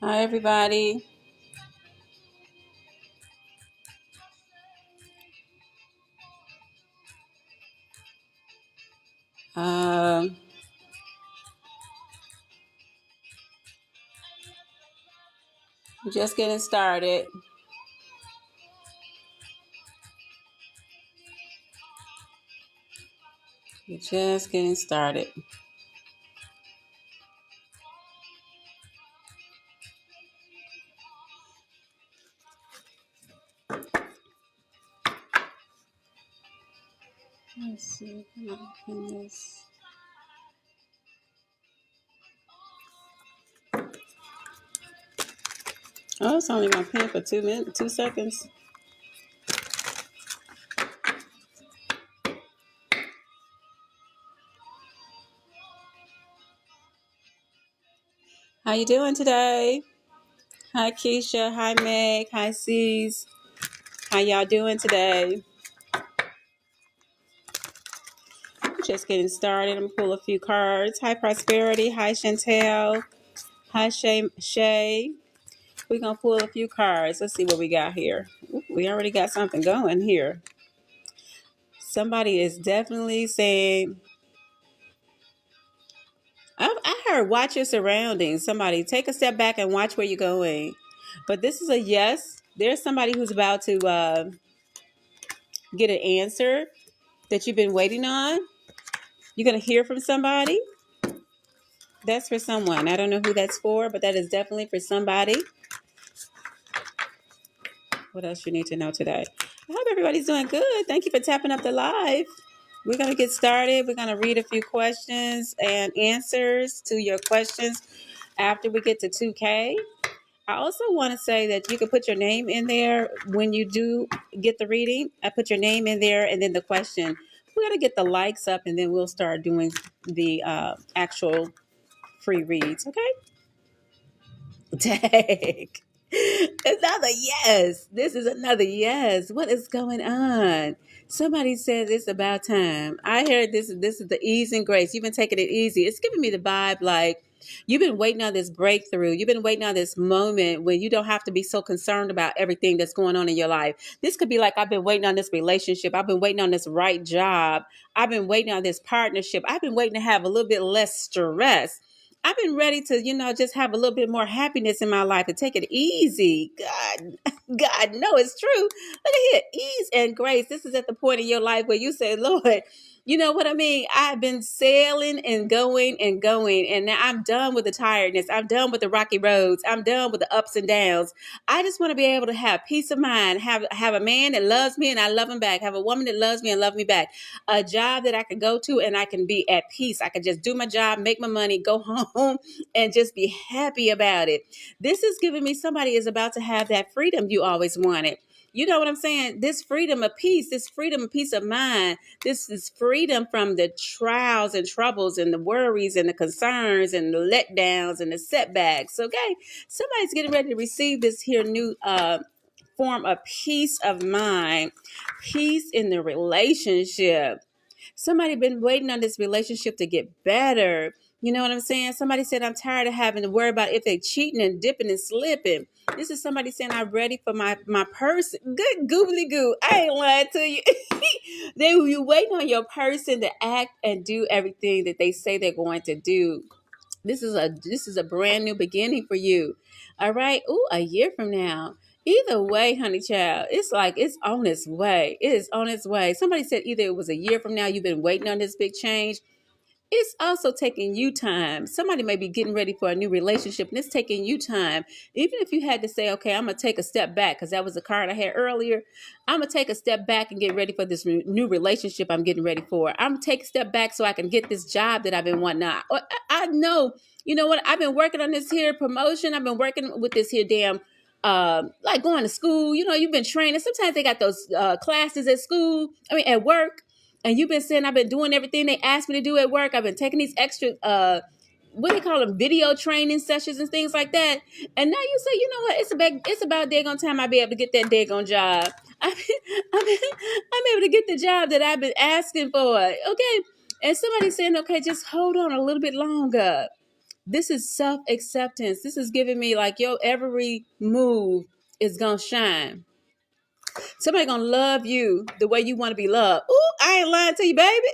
Hi, everybody. Um, we're just getting started. We're just getting started. Let's see. Can I pin this? Oh, it's only gonna pin for 2 minutes, 2 seconds. How you doing today? Hi, Keisha. Hi, Meg. Hi, C's. How y'all doing today? We're just getting started. I'm gonna pull a few cards. Hi, Prosperity. Hi, Chantel. Hi, Shay. We're gonna pull a few cards. Let's see what we got here. Ooh, we already got something going here. Somebody is definitely saying, I heard watch your surroundings. Somebody take a step back and watch where you're going. But this is a yes. There's somebody who's about to get an answer that you've been waiting on. You're going to hear from somebody. That's for someone. I don't know who that's for, but that is definitely for somebody. What else you need to know today? I hope everybody's doing good. Thank you for tapping up the live. We're going to get started. We're going to read a few questions and answers to your questions after we get to 2K. I also want to say that you can put your name in there when you do get the reading. I put your name in there and then the question. We got to get the likes up and then we'll start doing the actual free reads. Okay? Tag. Another yes. This is another yes. What is going on? Somebody said it's about time. I heard this. This is the ease and grace. You've been taking it easy. It's giving me the vibe like you've been waiting on this breakthrough. You've been waiting on this moment when you don't have to be so concerned about everything that's going on in your life. This could be like I've been waiting on this relationship. I've been waiting on this right job. I've been waiting on this partnership. I've been waiting to have a little bit less stress. I've been ready to, just have a little bit more happiness in my life and take it easy. God, God, no, it's true. Look at here, ease and grace. This is at the point in your life where you say, Lord, you know what I mean? I've been sailing and going, and now I'm done with the tiredness. I'm done with the rocky roads. I'm done with the ups and downs. I just want to be able to have peace of mind, have a man that loves me and I love him back, have a woman that loves me and love me back, a job that I can go to and I can be at peace. I can just do my job, make my money, go home, and just be happy about it. This is giving me somebody is about to have that freedom you always wanted. You know what I'm saying? This freedom of peace, this freedom of peace of mind, this is freedom from the trials and troubles and the worries and the concerns and the letdowns and the setbacks. Okay. Somebody's getting ready to receive this here new form of peace of mind, peace in the relationship. Somebody been waiting on this relationship to get better. You know what I'm saying? Somebody said, I'm tired of having to worry about if they're cheating and dipping and slipping. This is somebody saying, I'm ready for my person. Good goobly goo. I ain't lying to you. You waiting on your person to act and do everything that they say they're going to do. This is a brand new beginning for you. All right. Ooh, a year from now. Either way, honey child, it's like it's on its way. It is on its way. Somebody said either it was a year from now, you've been waiting on this big change. It's also taking you time. Somebody may be getting ready for a new relationship and it's taking you time. Even if you had to say, okay, I'm going to take a step back, because that was the card I had earlier. I'm going to take a step back and get ready for this new relationship I'm getting ready for. I'm going to take a step back so I can get this job that I've been wanting. I know, you know what? I've been working on this here promotion. I've been working with this here damn like going to school. You've been training. Sometimes they got those classes at school, at work. And you've been saying I've been doing everything they asked me to do at work. I've been taking these extra, what do they call them, video training sessions and things like that. And now you say, you know what? It's about daggone time I be able to get that daggone job. I'm able to get the job that I've been asking for. Okay. And somebody's saying, okay, just hold on a little bit longer. This is self-acceptance. This is giving me like your every move is gonna shine. Somebody gonna love you the way you want to be loved. Ooh, I ain't lying to you, baby.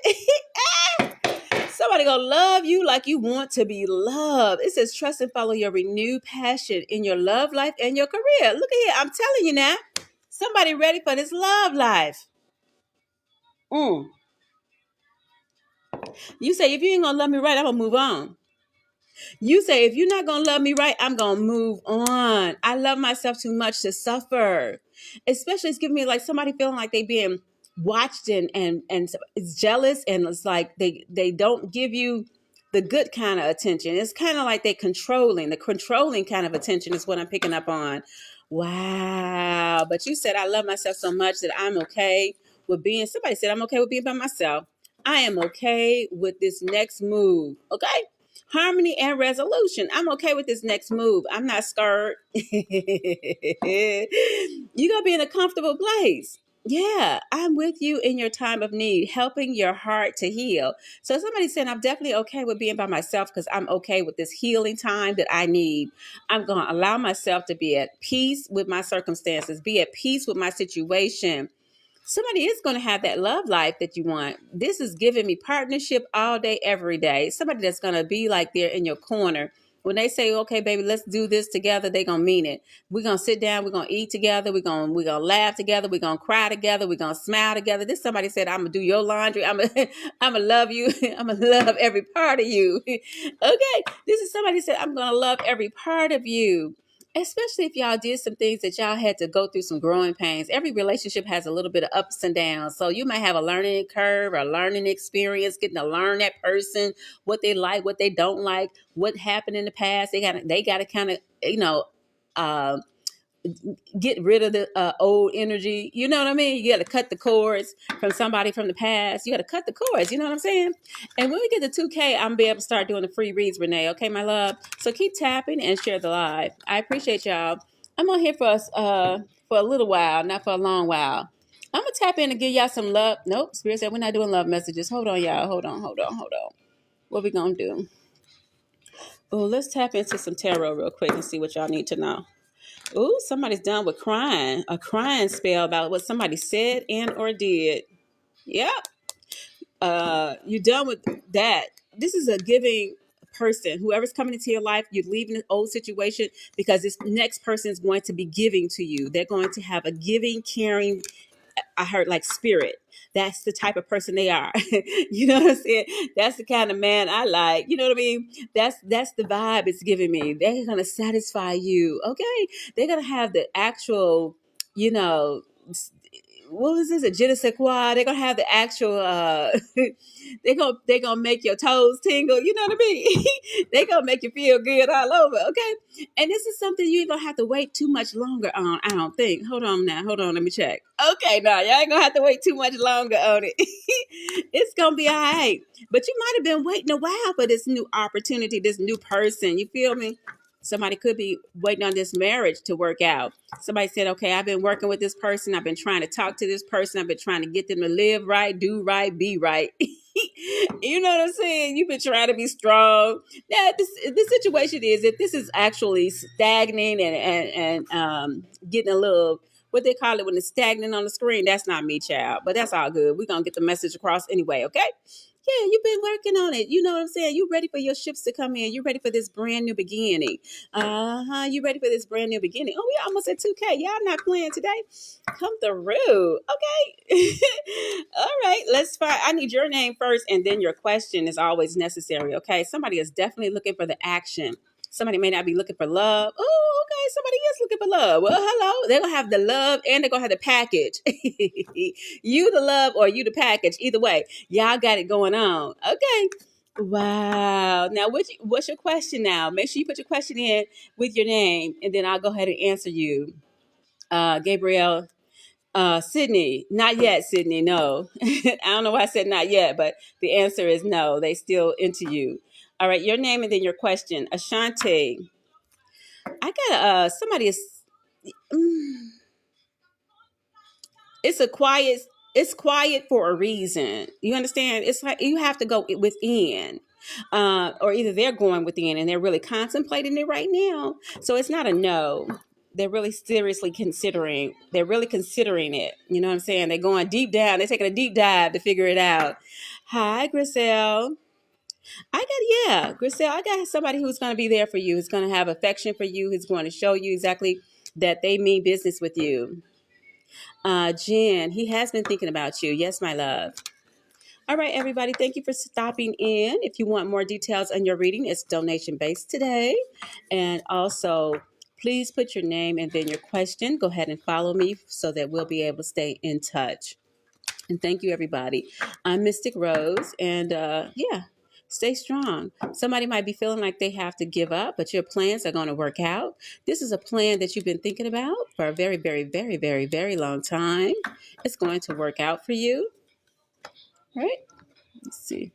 Somebody gonna love you like you want to be loved. It says trust and follow your renewed passion in your love life and your career. Look at here. I'm telling you now. Somebody ready for this love life. Mm. You say, if you ain't gonna love me right, I'm gonna move on. You say, if you're not going to love me right, I'm going to move on. I love myself too much to suffer. Especially it's giving me like somebody feeling like they being watched and it's jealous. And it's like they don't give you the good kind of attention. It's kind of like the controlling kind of attention is what I'm picking up on. Wow. But you said, I love myself so much that I'm okay with being, somebody said, I'm okay with being by myself. I am okay with this next move. Okay. Harmony and resolution. I'm okay with this next move. I'm not scared. You're going to be in a comfortable place. Yeah, I'm with you in your time of need, helping your heart to heal. So somebody's saying, I'm definitely okay with being by myself because I'm okay with this healing time that I need. I'm going to allow myself to be at peace with my circumstances, be at peace with my situation. Somebody is going to have that love life that you want. This is giving me partnership all day, every day. Somebody that's going to be like they're in your corner. When they say, okay, baby, let's do this together, they're going to mean it. We're going to sit down. We're going to eat together. We're going to laugh together. We're going to cry together. We're going to smile together. This somebody said, I'm going to do your laundry. I'm going to love you. I'm going to love every part of you. Okay. This is somebody said, I'm going to love every part of you. Especially if y'all did some things that y'all had to go through some growing pains. Every relationship has a little bit of ups and downs. So you might have a learning curve, a learning experience, getting to learn that person, what they like, what they don't like, what happened in the past. They got to kind of, uh, get rid of the old energy. You know what I mean? You got to cut the cords from somebody from the past. You got to cut the cords. You know what I'm saying? And when we get to 2K, I'm going to be able to start doing the free reads, Renee. Okay, my love? So keep tapping and share the live. I appreciate y'all. I'm on here for us for a little while, not for a long while. I'm going to tap in and give y'all some love. Nope, Spirit said we're not doing love messages. Hold on, y'all. Hold on. What we going to do? Oh, let's tap into some tarot real quick and see what y'all need to know. Ooh, somebody's done with crying. A crying spell about what somebody said and or did. Yep. You're done with that. This is a giving person. Whoever's coming into your life, you're leaving an old situation because this next person is going to be giving to you. They're going to have a giving, caring, I heard like spirit. That's the type of person they are. You know what I'm saying? That's the kind of man I like. You know what I mean? That's the vibe it's giving me. They're gonna satisfy you. Okay. They're gonna have the actual, you know, what was this? A je ne sais quoi? They're gonna have the actual they're gonna make your toes tingle, you know what I mean? They're gonna make you feel good all over, okay? And this is something you ain't gonna have to wait too much longer on, I don't think. Hold on now, let me check. Okay, now y'all ain't gonna have to wait too much longer on it. It's gonna be all right. But you might have been waiting a while for this new opportunity, this new person. You feel me? Somebody could be waiting on this marriage to work out. Somebody said, okay, I've been working with this person. I've been trying to talk to this person. I've been trying to get them to live right, do right, be right. You know what I'm saying? You've been trying to be strong. Now, the situation is if this is actually stagnating and getting a little, what they call it when it's stagnant on the screen, that's not me, child. But that's all good. We're going to get the message across anyway, okay? Yeah, you've been working on it. You know what I'm saying? You ready for your ships to come in. You ready for this brand new beginning. You ready for this brand new beginning. Oh, we almost at 2K. Y'all not playing today? Come through. Okay. All right. Let's find. I need your name first, and then your question is always necessary. Okay. Somebody is definitely looking for the action. Somebody may not be looking for love. Oh, okay. Somebody is looking for love. Well, hello. They're going to have the love and they're going to have the package. You the love or you the package. Either way, y'all got it going on. Okay. Wow. Now, what's your question now? Make sure you put your question in with your name and then I'll go ahead and answer you. Gabrielle, Sydney, not yet, Sydney. No. I don't know why I said not yet, but the answer is no. They still into you. All right, your name and then your question. Ashanti. I got somebody is it's a quiet it's quiet for a reason. You understand? It's like you have to go within. or either they're going within and they're really contemplating it right now. So it's not a no. They're really seriously considering. They're really considering it. You know what I'm saying? They're going deep down. They're taking a deep dive to figure it out. Hi, Griselle. Griselle, I got somebody who's going to be there for you. Who's going to have affection for you. Who's going to show you exactly that they mean business with you. Jen, he has been thinking about you. Yes, my love. All right, everybody. Thank you for stopping in. If you want more details on your reading, it's donation based today. And also, please put your name and then your question. Go ahead and follow me so that we'll be able to stay in touch. And thank you, everybody. I'm Mystic Rose. And stay strong. Somebody might be feeling like they have to give up, but your plans are going to work out. This is a plan that you've been thinking about for a very, very, very, very, very long time. It's going to work out for you. All right. Let's see.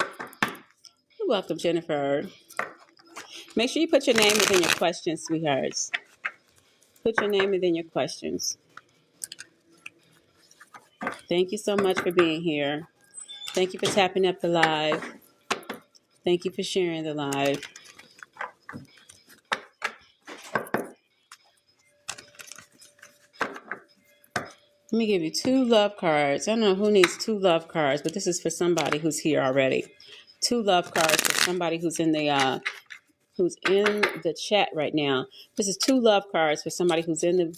You're welcome, Jennifer. Make sure you put your name within your questions, sweethearts. Put your name within your questions. Thank you so much for being here. Thank you for tapping up the live. Thank you for sharing the live. Let me give you 2 love cards. I don't know who needs 2 love cards, but this is for somebody who's here already. 2 love cards for somebody who's in the chat right now. This is 2 love cards for somebody who's in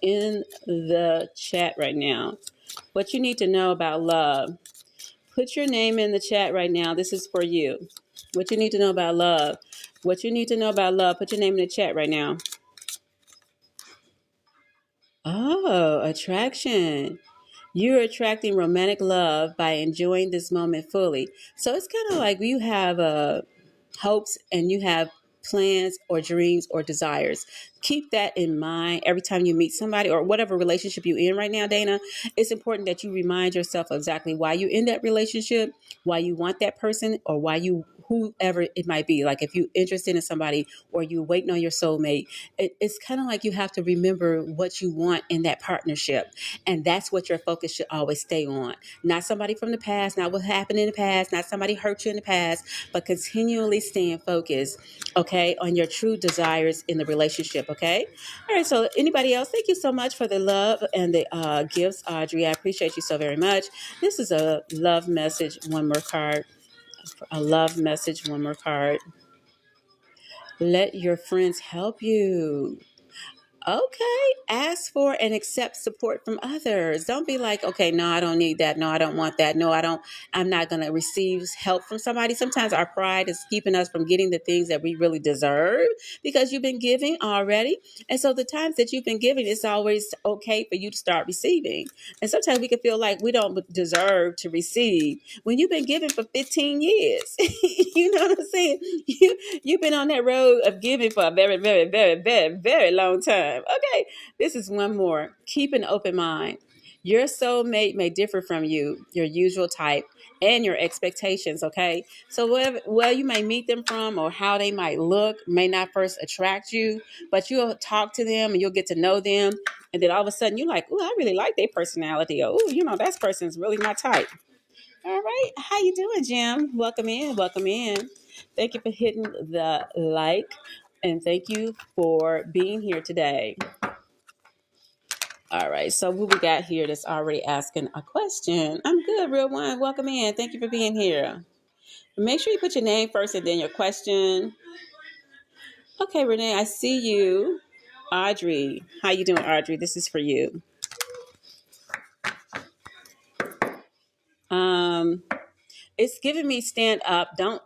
the chat right now. What you need to know about love. Put your name in the chat right now. This is for you. What you need to know about love. What you need to know about love. Put your name in the chat right now. Oh, attraction. You're attracting romantic love by enjoying this moment fully. So it's kind of like you have hopes and you have plans or dreams or desires. Keep that in mind every time you meet somebody or whatever relationship you're in right now, Dana. It's important that you remind yourself exactly why you're in that relationship, why you want that person, or why you, whoever it might be. Like if you're interested in somebody or you're waiting on your soulmate, it's kind of like you have to remember what you want in that partnership. And that's what your focus should always stay on. Not somebody from the past, not what happened in the past, not somebody hurt you in the past, but continually staying focused, okay, on your true desires in the relationship, okay? All right, so anybody else, thank you so much for the love and the gifts, Audrey. I appreciate you so very much. This is a love message, one more card. A love message, one more card. Let your friends help you. Okay, ask for and accept support from others. Don't be like, okay, no, I don't need that. No, I don't want that. No, I'm not going to receive help from somebody. Sometimes our pride is keeping us from getting the things that we really deserve because you've been giving already. And so the times that you've been giving, it's always okay for you to start receiving. And sometimes we can feel like we don't deserve to receive when you've been giving for 15 years. You know what I'm saying? You've been on that road of giving for a very, very, very, very, very long time. Okay, this is one more. Keep an open mind. Your soulmate may differ from you, your usual type, and your expectations, okay? So where you may meet them from or how they might look may not first attract you, but you'll talk to them and you'll get to know them. And then all of a sudden you're like, oh, I really like their personality. Or, oh, that person's really my type. All right. How you doing, Jim? Welcome in. Welcome in. Thank you for hitting the like. And thank you for being here today. All right. So who we got here that's already asking a question? I'm good, real one. Welcome in. Thank you for being here. Make sure you put your name first and then your question. Okay, Renee, I see you. Audrey. How you doing, Audrey? This is for you. It's giving me stand up. Don't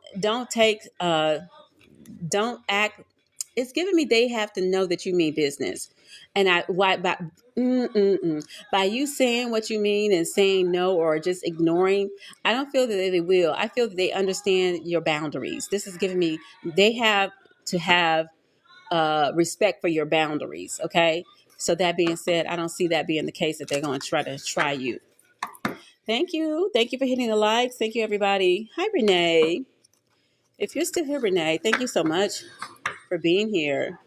act. It's giving me they have to know that you mean business, and by you saying what you mean and saying no or just ignoring, I don't feel that they will. I feel that they understand your boundaries. This is giving me they have to have respect for your boundaries. Okay. So that being said, I don't see that being the case that they're going to try you. Thank you. Thank you for hitting the likes. Thank you, everybody. Hi, Renee. If you're still here, Renee, thank you so much for being here.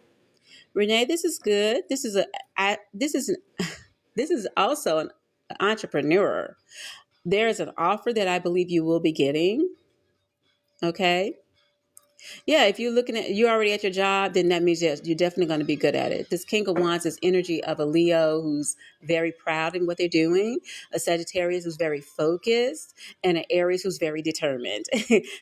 Renee, this is good. This is also an entrepreneur. There's an offer that I believe you will be getting. Okay. Yeah, if you're looking at you're already at your job, then that means yes, you're definitely going to be good at it. This King of Wands is energy of a Leo who's very proud in what they're doing, a Sagittarius who's very focused, and an Aries who's very determined,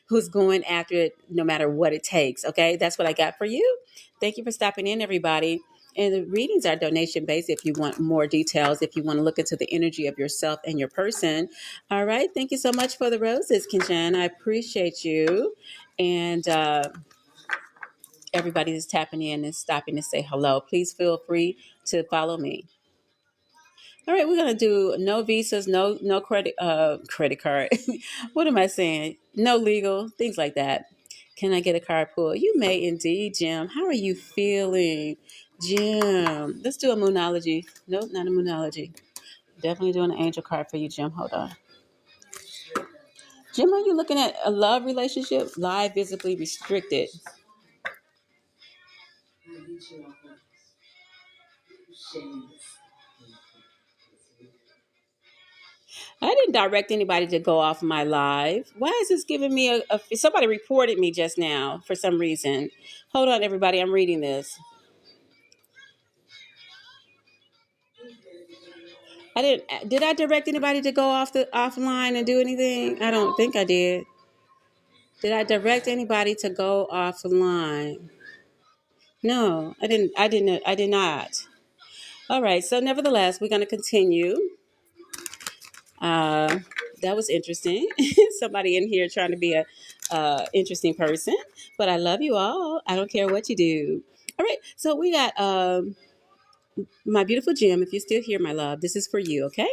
who's going after it no matter what it takes. Okay, that's what I got for you. Thank you for stopping in, everybody. And the readings are donation based if you want more details, if you want to look into the energy of yourself and your person. All right. Thank you so much for the roses, Kinchan. I appreciate you. And everybody that's tapping in and stopping to say hello, please feel free to follow me. All right, we're gonna do no visas, no credit card. What am I saying? No legal things like that. Can I get a card pull? You may indeed, Jim. How are you feeling, Jim? Let's do a moonology. Nope, not a moonology. Definitely doing an angel card for you, Jim. Hold on. Jim, are you looking at a love relationship? Live, visibly restricted. I didn't direct anybody to go off my live. Why is this giving me somebody reported me just now for some reason. Hold on, everybody. I'm reading this. Did I direct anybody to go off the offline and do anything? I don't think I did. Did I direct anybody to go offline? No, I didn't. I did not. All right. So nevertheless, we're going to continue. Uh, that was interesting. Somebody in here trying to be a interesting person, but I love you all. I don't care what you do. All right, so we got my beautiful Jim. If you're still here, my love, this is for you. Okay.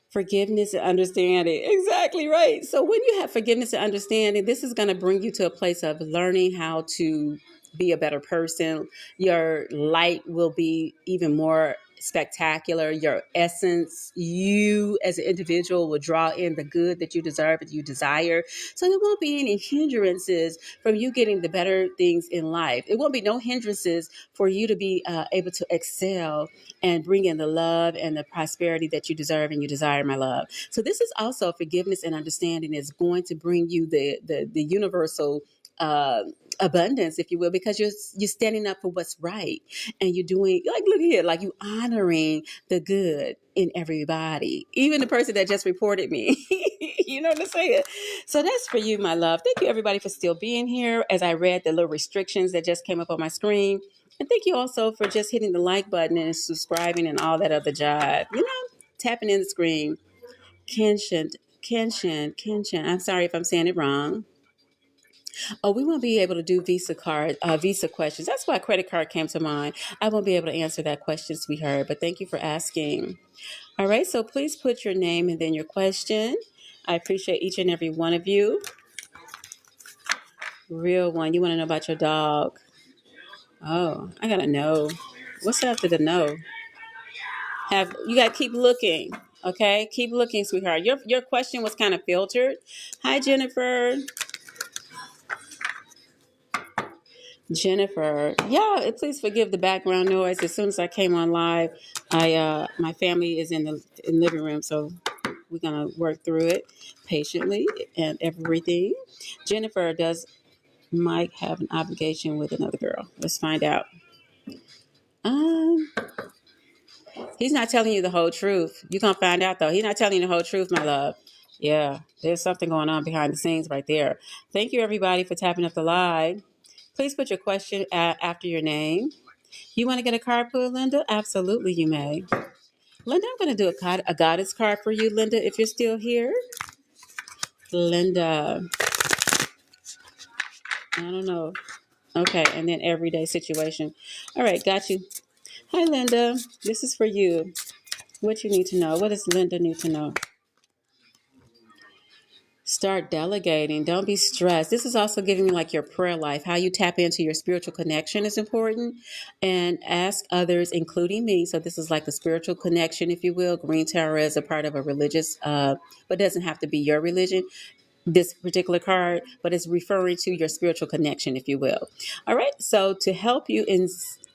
Forgiveness and understanding. Exactly right. So when you have forgiveness and understanding, this is going to bring you to a place of learning how to be a better person. Your light will be even more spectacular. Your essence, you as an individual will draw in the good that you deserve and you desire. So there won't be any hindrances from you getting the better things in life. It won't be no hindrances for you to be able to excel and bring in the love and the prosperity that you deserve and you desire, my love. So this is also forgiveness and understanding is going to bring you the universal abundance, if you will, because you're standing up for what's right and you're doing like look here, like you honoring the good in everybody, even the person that just reported me. You know what I'm saying? So that's for you, my love. Thank you, everybody, for still being here. As I read the little restrictions that just came up on my screen. And thank you also for just hitting the like button and subscribing and all that other jive. You know, tapping in the screen. Kenshin. I'm sorry if I'm saying it wrong. Oh, we won't be able to do Visa questions. That's why credit card came to mind. I won't be able to answer that question, sweetheart, but thank you for asking. All right, so please put your name and then your question. I appreciate each and every one of you. Real one. You want to know about your dog? Oh, I gotta know. What's after the no? You gotta keep looking. Okay, keep looking, sweetheart. Your question was kind of filtered. Hi, Jennifer. Jennifer, yeah, please forgive the background noise. As soon as I came on live, my family is in the living room, so we're gonna work through it patiently and everything. Jennifer, does Mike have an obligation with another girl? Let's find out. Um, he's not telling you the whole truth. You're gonna find out though. He's not telling you the whole truth, my love. Yeah, there's something going on behind the scenes right there. Thank you, everybody, for tapping up the live. Please put your question after your name. You want to get a card pull, Linda? Absolutely, you may. Linda, I'm going to do a goddess card for you, Linda, if you're still here. Linda. I don't know. Okay, and then everyday situation. All right, got you. Hi, Linda. This is for you. What you need to know. What does Linda need to know? Start delegating. Don't be stressed. This is also giving me like your prayer life. How you tap into your spiritual connection is important. And ask others, including me. So this is like the spiritual connection, if you will. Green Tower is a part of a religious, but doesn't have to be your religion. This particular card, but it's referring to your spiritual connection, if you will. All right. So to help you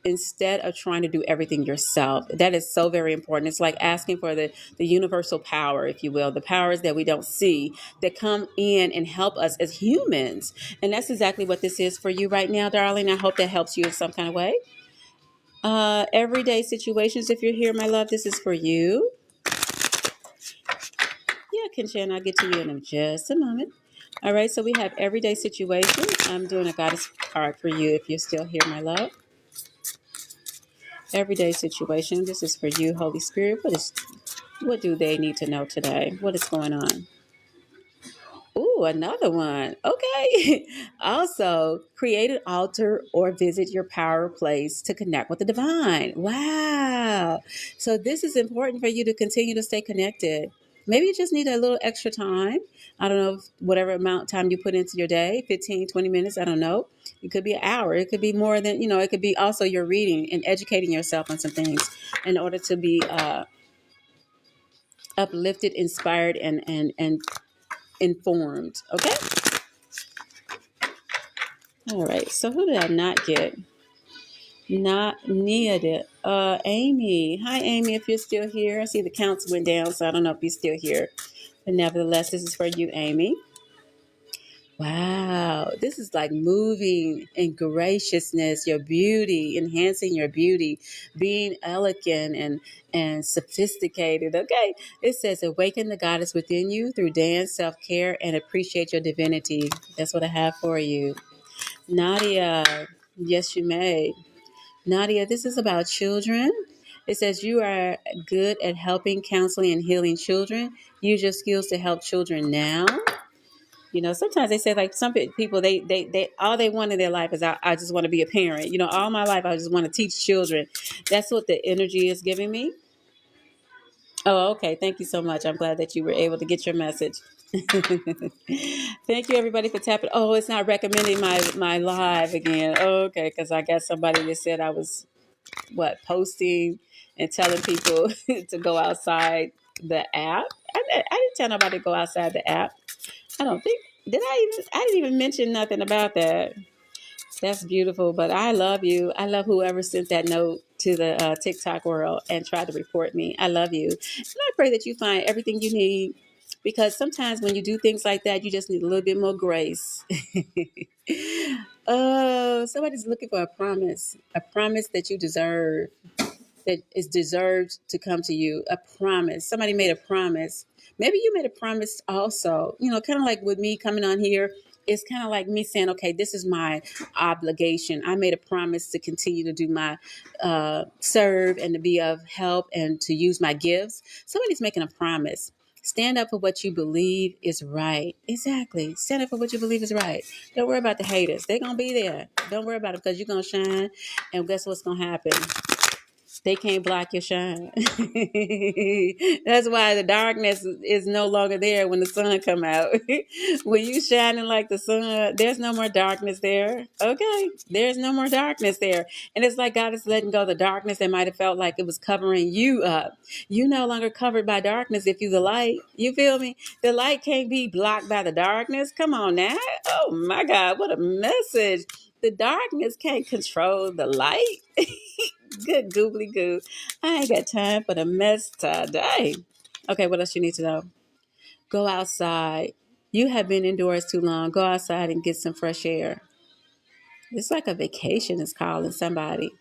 instead of trying to do everything yourself. That is so very important. It's like asking for the universal power, if you will, the powers that we don't see that come in and help us as humans. And that's exactly what this is for you right now, darling. I hope that helps you in some kind of way. Everyday situations, if you're here, my love, this is for you. Yeah, Kinchan, I'll get to you in just a moment. All right, so we have everyday situations. I'm doing a goddess card for you if you're still here, my love. Everyday situation. This is for you, Holy Spirit. What do they need to know today? What is going on? Ooh, another one. Okay. Also, create an altar or visit your power place to connect with the divine. Wow. So this is important for you to continue to stay connected. Maybe you just need a little extra time. I don't know, whatever amount of time you put into your day, 15, 20 minutes, I don't know. It could be an hour. It could be more than, it could be also your reading and educating yourself on some things in order to be uplifted, inspired, and informed. Okay? All right. So who did I not get? Not needed. Amy. Hi, Amy, if you're still here. I see the counts went down, so I don't know if you're still here. But nevertheless, this is for you, Amy. Wow, this is like moving in graciousness, your beauty, enhancing your beauty, being elegant and sophisticated. Okay, it says awaken the goddess within you through dance, self-care, and appreciate your divinity. That's what I have for you. Nadia, yes, you may. Nadia, this is about children. It says you are good at helping, counseling, and healing children. Use your skills to help children now. Sometimes they say like some people, they all they want in their life is I just want to be a parent. All my life I just want to teach children. That's what the energy is giving me. Oh, okay. Thank you so much. I'm glad that you were able to get your message. Thank you, everybody, for tapping. Oh, it's not recommending my live again. Oh, okay, because I got somebody that said I was posting and telling people to go outside the app. I didn't tell nobody to go outside the app. I don't think I didn't even mention nothing about that. That's beautiful, but I love you. I love whoever sent that note to the TikTok world and tried to report me. I love you. And I pray that you find everything you need, because sometimes when you do things like that, you just need a little bit more grace. Oh, somebody's looking for a promise that you deserve, that is deserved to come to you. A promise. Somebody made a promise. Maybe you made a promise also. Kind of like with me coming on here. It's kind of like me saying, okay, this is my obligation. I made a promise to continue to do my serve and to be of help and to use my gifts. Somebody's making a promise. Stand up for what you believe is right. Exactly. Stand up for what you believe is right. Don't worry about the haters. They're going to be there. Don't worry about it, because you're going to shine. And guess what's going to happen? They can't block your shine. That's why the darkness is no longer there when the sun come out. When you shining like the sun, there's no more darkness there. Okay, there's no more darkness there. And it's like God is letting go of the darkness that might have felt like it was covering you up. You no longer covered by darkness if you the light. You feel me? The light can't be blocked by the darkness. Come on now. Oh my God, what a message. The darkness can't control the light. Good googly goo. I ain't got time for the mess today. Okay, what else you need to know? Go outside. You have been indoors too long. Go outside and get some fresh air. It's like a vacation is calling somebody.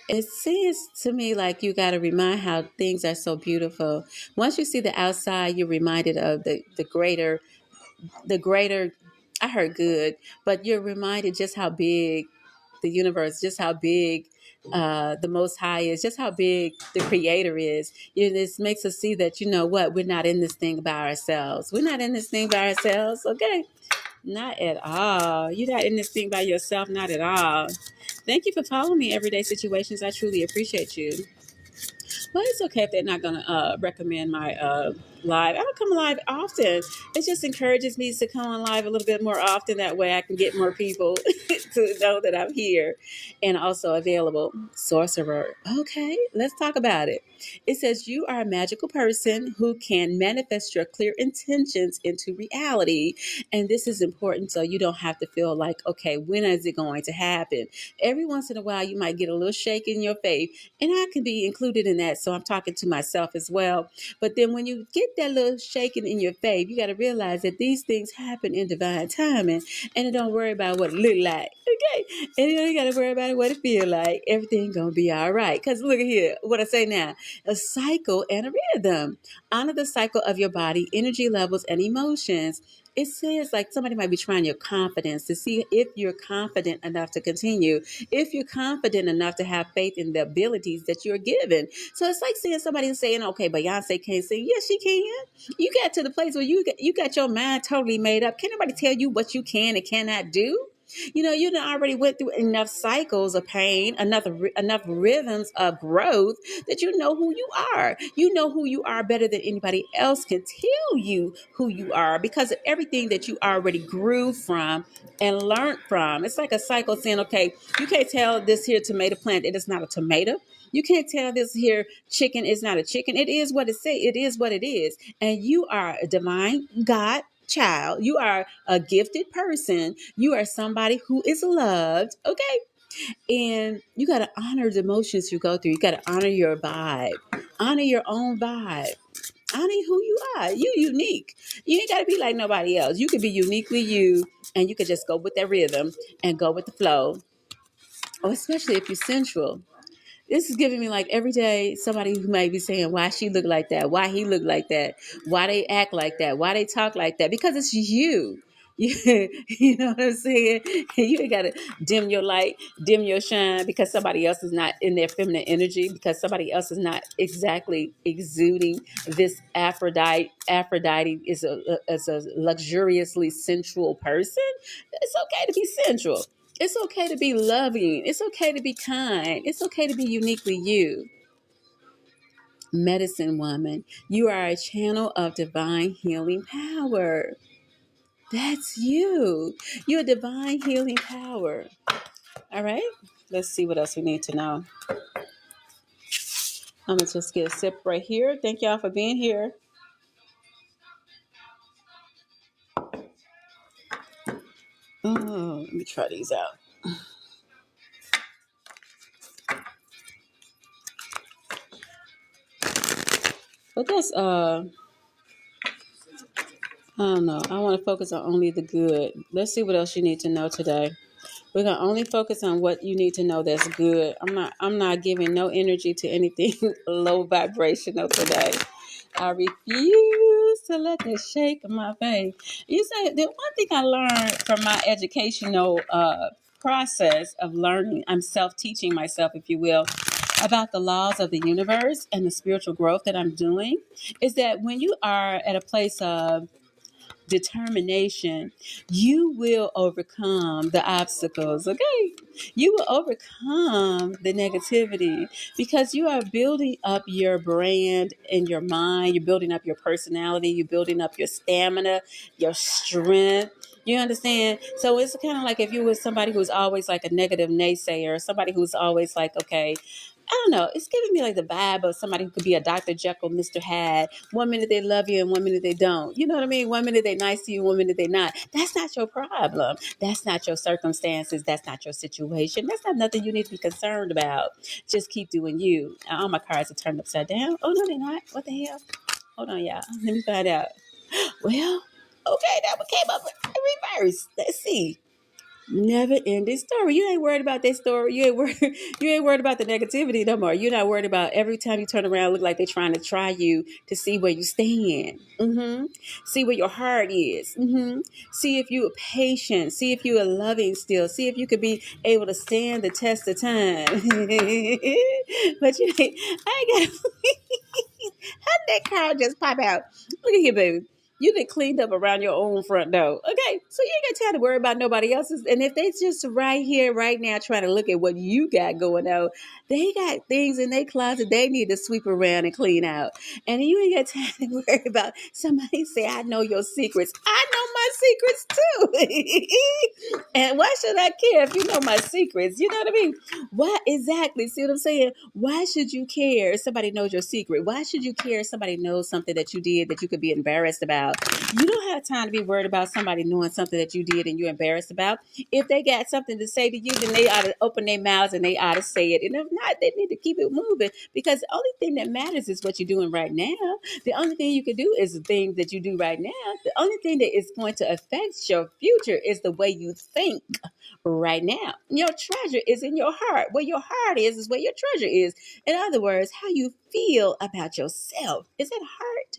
It seems to me like you got to remind how things are so beautiful. Once you see the outside, you're reminded of the greater, I heard good, but you're reminded just how big the universe, just how big the Most High is, just how big the Creator is. This makes us see that, we're not in this thing by ourselves. We're not in this thing by ourselves, okay? Not at all. You're not in this thing by yourself, not at all. Thank you for following me, Everyday Situations. I truly appreciate you. Well, it's okay if they're not going to recommend my live. I don't come live often. It just encourages me to come on live a little bit more often. That way I can get more people to know that I'm here and also available. Sorcerer. Okay, let's talk about it. It says you are a magical person who can manifest your clear intentions into reality. And this is important so you don't have to feel like, okay, when is it going to happen? Every once in a while, you might get a little shake in your faith, and I can be included in that. So I'm talking to myself as well. But then when you get that little shaking in your faith, you got to realize that these things happen in divine timing, and don't worry about what it look like. Okay. And you got to worry about what it feel like. Everything going to be all right. Because look at here, what I say now, a cycle and a rhythm. Honor the cycle of your body, energy levels, and emotions. It says like somebody might be trying your confidence to see if you're confident enough to continue, if you're confident enough to have faith in the abilities that you're given. So it's like seeing somebody saying, okay, Beyonce can't sing. Yes, she can. You got to the place where you got your mind totally made up. Can't nobody tell you what you can and cannot do. You know, you done already went through enough cycles of pain, enough rhythms of growth that you know who you are. You know who you are better than anybody else can tell you who you are because of everything that you already grew from and learned from. It's like a cycle saying, okay, you can't tell this here tomato plant, it is not a tomato. You can't tell this here chicken is not a chicken. It is what it say. It is what it is. And you are a divine God child. You are a gifted person. You are somebody who is loved. Okay. And you got to honor the emotions you go through. You got to honor your vibe, honor your own vibe. Honor who you are. You unique. You ain't got to be like nobody else. You could be uniquely you, and you could just go with that rhythm and go with the flow. Oh, especially if you're sensual. This is giving me like every day somebody who might be saying why she look like that, why he look like that, why they act like that, why they talk like that, because it's you. You know what I'm saying? You ain't got to dim your light, dim your shine because somebody else is not in their feminine energy, because somebody else is not exactly exuding this Aphrodite. Aphrodite is a luxuriously sensual person. It's okay to be sensual. It's okay to be loving. It's okay to be kind. It's okay to be uniquely you. Medicine woman, you are a channel of divine healing power. That's you. You're a divine healing power. All right. Let's see what else we need to know. I'm going to just get a sip right here. Thank y'all for being here. Oh, let me try these out. But that's I don't know. I want to focus on only the good. Let's see what else you need to know today. We're gonna only focus on what you need to know that's good. I'm not giving no energy to anything low vibrational today. I refuse to let this shake my faith. You say the one thing I learned from my educational process of learning, I'm self-teaching myself, if you will, about the laws of the universe and the spiritual growth that I'm doing, is that when you are at a place of determination, you will overcome the obstacles. Okay. You will overcome the negativity because you are building up your brand in your mind. You're building up your personality. You're building up your stamina, your strength. You understand? So it's kind of like if you were somebody who's always like a negative naysayer, somebody who's always like, okay, I don't know. It's giving me like the vibe of somebody who could be a Dr. Jekyll, Mr. Hyde. One minute they love you and one minute they don't. You know what I mean? One minute they're nice to you, one minute they're not. That's not your problem. That's not your circumstances. That's not your situation. That's not nothing you need to be concerned about. Just keep doing you. All my cards are turned upside down. Oh, no, they're not. What the hell? Hold on, y'all. Let me find out. Well, okay, that one came up in reverse. Let's see. Never ending story. You ain't worried about that story. You ain't worried. You ain't worried about the negativity no more. You're not worried about every time you turn around, look like they're trying to try you to see where you stand. See where your heart is. See if you are patient. See if you are loving still. See if you could be able to stand the test of time. But I ain't got. How did that card just pop out? Look at here, baby. You done cleaned up around your own front door. Okay. So you ain't got time to worry about nobody else's. And if they just right here, right now, trying to look at what you got going on, they got things in their closet they need to sweep around and clean out. And you ain't got time to worry about somebody say, I know your secrets. I know my secrets too. And why should I care if you know my secrets? You know what I mean? What exactly? See what I'm saying? Why should you care if somebody knows your secret? Why should you care if somebody knows something that you did that you could be embarrassed about? You don't have time to be worried about somebody knowing something that you did and you're embarrassed about. If they got something to say to you, then they ought to open their mouths and they ought to say it. And if not, they need to keep it moving, because the only thing that matters is what you're doing right now. The only thing you can do is the things that you do right now. The only thing that is going to affect your future is the way you think right now. Your treasure is in your heart. Where your heart is where your treasure is. In other words, how you feel about yourself. Is it heart?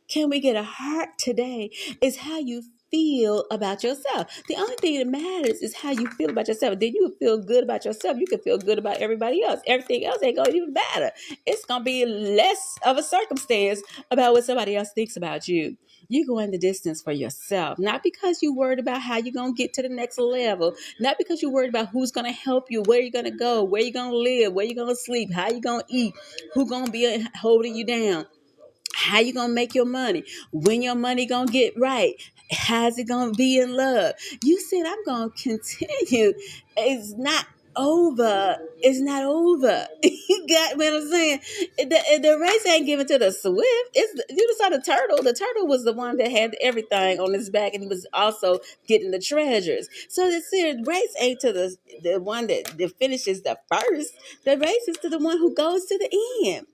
Can we get a heart today? Is how you feel about yourself. The only thing that matters is how you feel about yourself. Then you feel good about yourself. You can feel good about everybody else. Everything else ain't going to even matter. It's going to be less of a circumstance about what somebody else thinks about you. You go in the distance for yourself, not because you're worried about how you're going to get to the next level, not because you're worried about who's going to help you, where you're going to go, where you're going to live, where you're going to sleep, how you're going to eat, who's going to be holding you down. How you gonna make your money? When your money gonna get right? How's it gonna be in love? You said I'm gonna continue. It's not over. It's not over. You got what I'm saying? The race ain't given to the swift. You just saw the turtle. The turtle was the one that had everything on his back, and he was also getting the treasures. So the race ain't to the one that finishes the first. The race is to the one who goes to the end.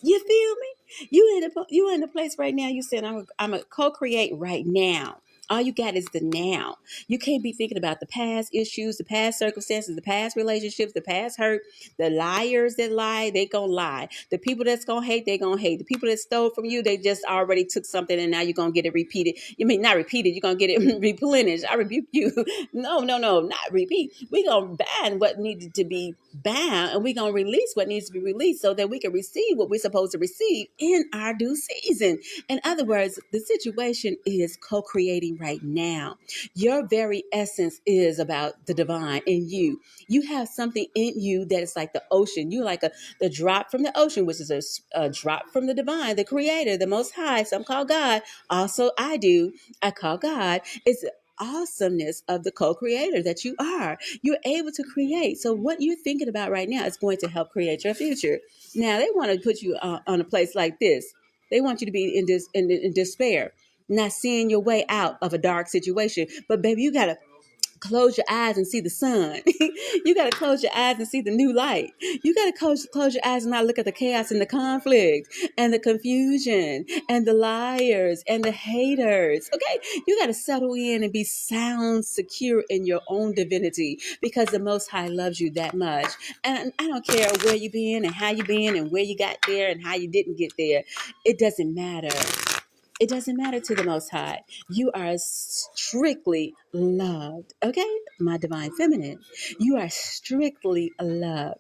You feel me? You in the place right now. You said I'm a co-create right now. All you got is the now. You can't be thinking about the past issues, the past circumstances, the past relationships, the past hurt, the liars that lie, they gonna lie. The people that's gonna hate, they gonna hate. The people that stole from you, they just already took something and now you're gonna get it repeated. You mean not repeated, you're gonna get it replenished. I rebuke you. No, not repeat. We're gonna bind what needed to be bound and we're gonna release what needs to be released so that we can receive what we're supposed to receive in our due season. In other words, the situation is co-creating right now. Your very essence is about the divine in you. You have something in you that is like the ocean. You're like the drop from the ocean, which is a drop from the divine, the creator, the most high. Some call God. Also, I call God. It's the awesomeness of the co-creator that you are. You're able to create. So what you're thinking about right now is going to help create your future. Now they want to put you on a place like this. They want you to be in despair, not seeing your way out of a dark situation. But baby, you gotta close your eyes and see the sun. You got to close your eyes and see the new light. You got to close your eyes and not look at the chaos and the conflict and the confusion and the liars and the haters. Okay. You got to settle in and be sound, secure in your own divinity because the Most High loves you that much. And I don't care where you been and how you been and where you got there and how you didn't get there. It doesn't matter. It doesn't matter to the Most High. You are strictly loved. Okay? My divine feminine. You are strictly loved.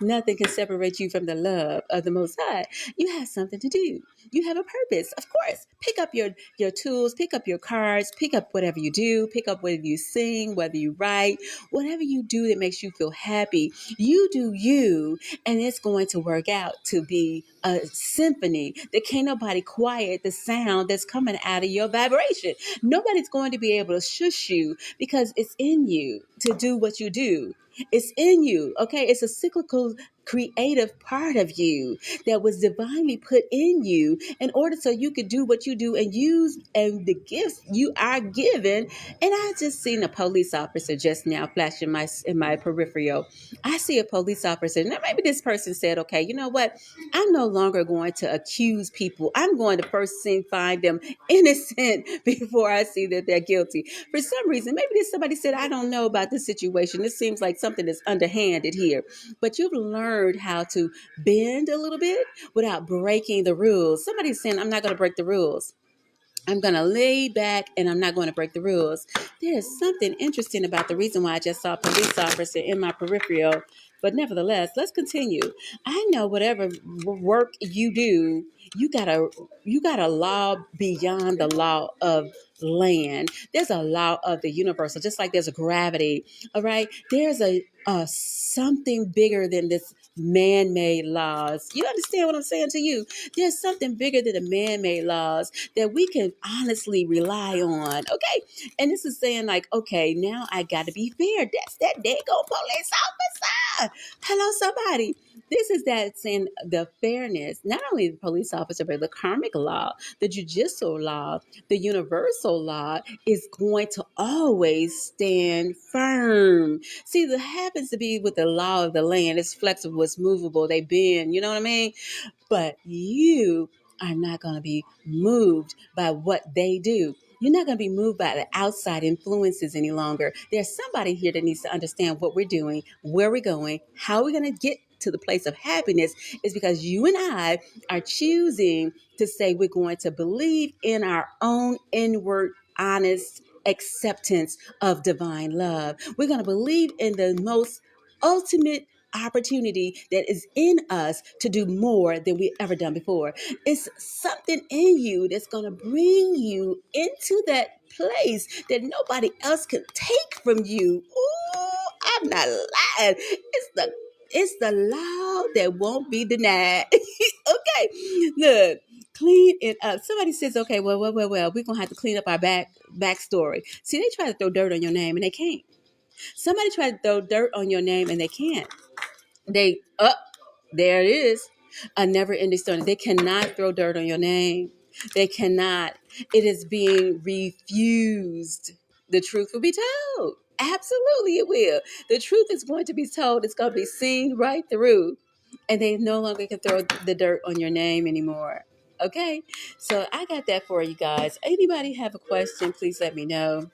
Nothing can separate you from the love of the Most High. You have something to do. You have a purpose, of course. Pick up your tools, pick up your cards, pick up whatever you do, pick up whether you sing, whether you write, whatever you do that makes you feel happy. You do you, and it's going to work out to be a symphony that can't nobody quiet the sound that's coming out of your vibration. Nobody's going to be able to shush you because it's in you to do what you do. It's in you, okay? It's a cyclical creative part of you that was divinely put in you in order so you could do what you do and use and the gifts you are given. And I just seen a police officer just now flash in my peripheral. I see a police officer. Now maybe this person said, okay, you know what? I'm no longer going to accuse people. I'm going to first find them innocent before I see that they're guilty. For some reason, maybe somebody said, I don't know about this situation. This seems like something that's underhanded here. But you've learned how to bend a little bit without breaking the rules. Somebody's saying, I'm not going to break the rules. I'm going to lay back and I'm not going to break the rules. There's something interesting about the reason why I just saw a police officer in my peripheral But nevertheless, let's continue. I know whatever work you do, you gotta you got a law beyond the law of land. There's a law of the universal, just like there's a gravity. All right, there's a something bigger than this man-made laws. You understand what I'm saying to you? There's something bigger than the man-made laws that we can honestly rely on. Okay, and this is saying like, okay, now I got to be fair. That's that daggone police officer. Hello, somebody. This is that saying the fairness, not only the police officer, but the karmic law, the judicial law, the universal law is going to always stand firm. See, that happens to be with the law of the land. It's flexible, it's movable, they bend, you know what I mean? But you are not going to be moved by what they do. You're not going to be moved by the outside influences any longer. There's somebody here that needs to understand what we're doing, where we're going, how we're going to get to the place of happiness is because you and I are choosing to say we're going to believe in our own inward, honest acceptance of divine love. We're going to believe in the most ultimate opportunity that is in us to do more than we've ever done before. It's something in you that's going to bring you into that place that nobody else can take from you. Ooh, I'm not lying. It's the law that won't be denied. Okay, look, clean it up. Somebody says, okay, well, we're gonna have to clean up our backstory. See, they try to throw dirt on your name and they can't. Somebody tried to throw dirt on your name and they can't. They up there it is, a never ending story. They cannot throw dirt on your name. They cannot. It is being refused. The truth will be told. Absolutely, it will. The truth is going to be told. It's going to be seen right through, and they no longer can throw the dirt on your name anymore. Okay, so I got that for you guys. Anybody have a question? Please let me know.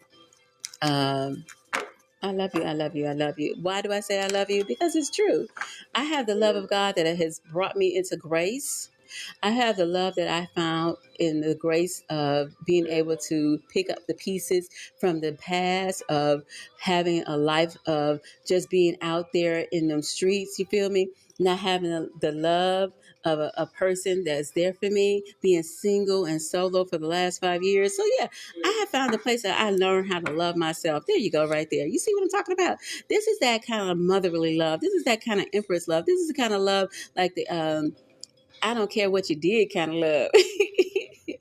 Um, I love you. I love you. I love you. Why do I say I love you? Because it's true. I have the love of God that has brought me into grace. I have the love that I found in the grace of being able to pick up the pieces from the past of having a life of just being out there in them streets. You feel me? Not having the love of a person that's there for me, being single and solo for the last 5 years. So yeah, I have found the place that I learned how to love myself. There you go, right there. You see what I'm talking about? This is that kind of motherly love. This is that kind of empress love. This is the kind of love like the I don't care what you did kind of love.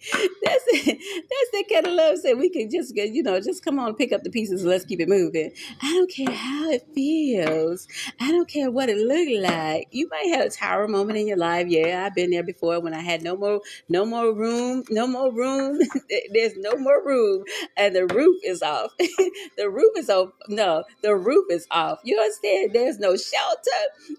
that's that kind of love that we can just get, just come on, pick up the pieces and let's keep it moving. I don't care how it feels. I don't care what it looked like. You might have a tower moment in your life. Yeah, I've been there before when I had no more room. There's no more room and the roof is off. The roof is off. No, the roof is off. You understand? There's no shelter.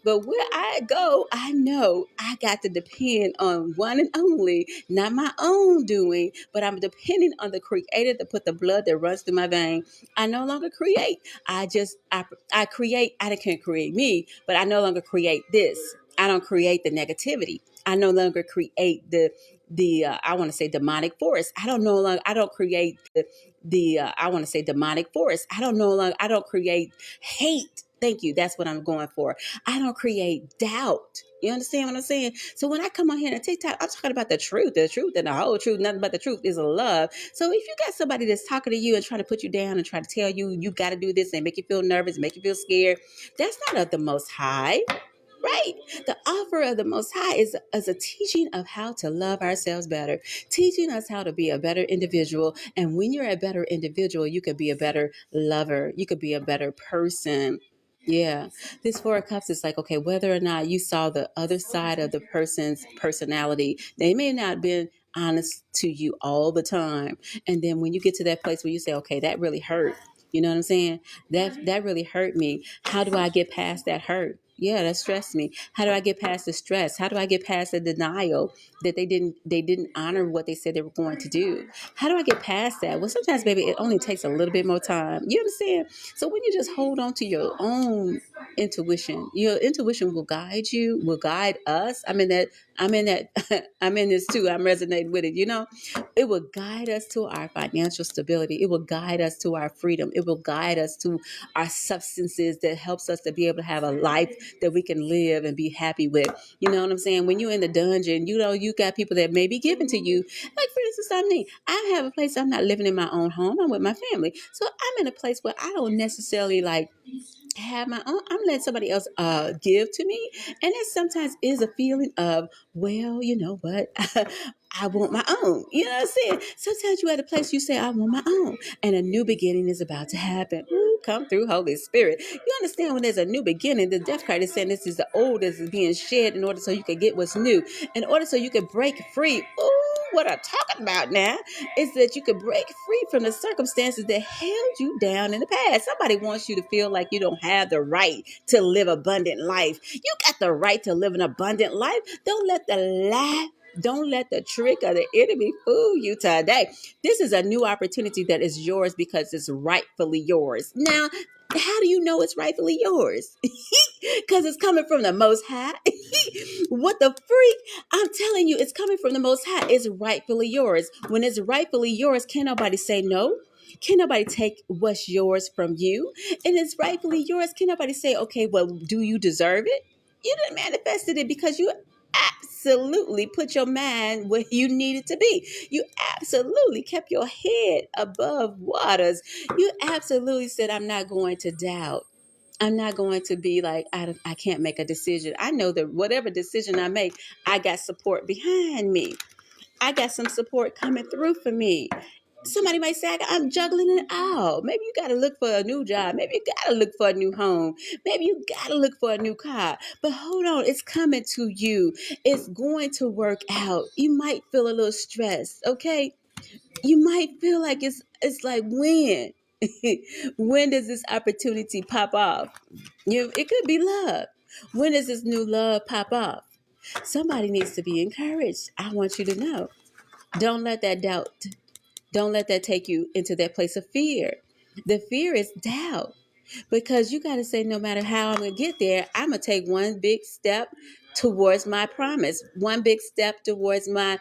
But where I go, I know I got to depend on one and only, not my own doing, but I'm depending on the creator to put the blood that runs through my vein. I no longer create. I create. I can't create me, but I no longer create this. I don't create the negativity. I no longer create the I want to say demonic force. I don't create the I want to say demonic force. I don't create hate. Thank you. That's what I'm going for. I don't create doubt. You understand what I'm saying? So when I come on here and TikTok, I'm talking about the truth and the whole truth. Nothing but the truth is love. So if you got somebody that's talking to you and trying to put you down and trying to tell you you got to do this and make you feel nervous, make you feel scared, that's not of the Most High. Right. The offer of the Most High is as a teaching of how to love ourselves better, teaching us how to be a better individual. And when you're a better individual, you could be a better lover. You could be a better person. Yeah. This Four of Cups is like, okay, whether or not you saw the other side of the person's personality, they may not have been honest to you all the time. And then when you get to that place where you say, okay, that really hurt. You know what I'm saying? That really hurt me. How do I get past that hurt? Yeah, that stressed me. How do I get past the stress? How do I get past the denial that they didn't honor what they said they were going to do? How do I get past that? Well, sometimes, baby, it only takes a little bit more time. You understand? So when you just hold on to your own intuition, your intuition will guide you, will guide us. I mean, that I'm in that. I'm in this too. I'm resonating with it. It will guide us to our financial stability. It will guide us to our freedom. It will guide us to our substances that helps us to be able to have a life that we can live and be happy with. You know what I'm saying? When you're in the dungeon, you got people that may be given to you. Like for instance, I have a place. I'm not living in my own home. I'm with my family, so I'm in a place where I don't necessarily like have my own. I'm letting somebody else give to me, and it sometimes is a feeling of, well, you know what, I want my own. You know what I'm saying? Sometimes you at a place you say, I want my own, and a new beginning is about to happen. Ooh, come through, Holy Spirit. You understand, when there's a new beginning, the death card is saying this is the old that is being shed in order so you can get what's new, in order so you can break free. Ooh, what I'm talking about now is that you could break free from the circumstances that held you down in the past. Somebody wants you to feel like you don't have the right to live abundant life. You got the right to live an abundant life. Don't let the trick of the enemy fool you today. This is a new opportunity that is yours because it's rightfully yours. Now, how do you know it's rightfully yours? Because it's coming from the Most High. What the freak? I'm telling you, it's coming from the Most High. It's rightfully yours. When it's rightfully yours, can't nobody say no. Can nobody take what's yours from you? And it's rightfully yours. Can nobody say, okay, well, do you deserve it? You didn't manifested it because you absolutely put your mind where you needed to be. You absolutely kept your head above waters. You absolutely said, I'm not going to doubt. I'm not going to be like, I can't make a decision. I know that whatever decision I make, I got support behind me. I got some support coming through for me. Somebody might say, I'm juggling it out. Maybe you got to look for a new job. Maybe you got to look for a new home. Maybe you got to look for a new car. But hold on, it's coming to you. It's going to work out. You might feel a little stressed, okay? You might feel like it's like when? When does this opportunity pop off? It could be love. When does this new love pop off? Somebody needs to be encouraged. I want you to know. Don't let that doubt, don't let that take you into that place of fear. The fear is doubt, because you got to say, no matter how I'm going to get there, I'm going to take one big step towards my promise, one big step towards my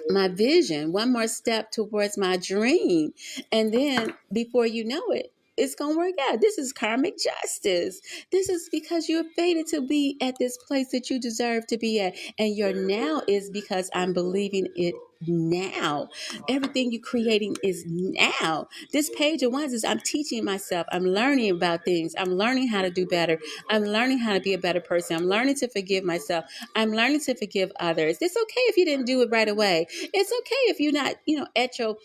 my vision, one more step towards my dream. And then before you know it, it's going to work out. This is karmic justice. This is because you're fated to be at this place that you deserve to be at. And your now is because I'm believing it now. Everything you're creating is now. This page of ones is I'm teaching myself. I'm learning about things. I'm learning how to do better. I'm learning how to be a better person. I'm learning to forgive myself. I'm learning to forgive others. It's okay if you didn't do it right away. It's okay if you're not, at your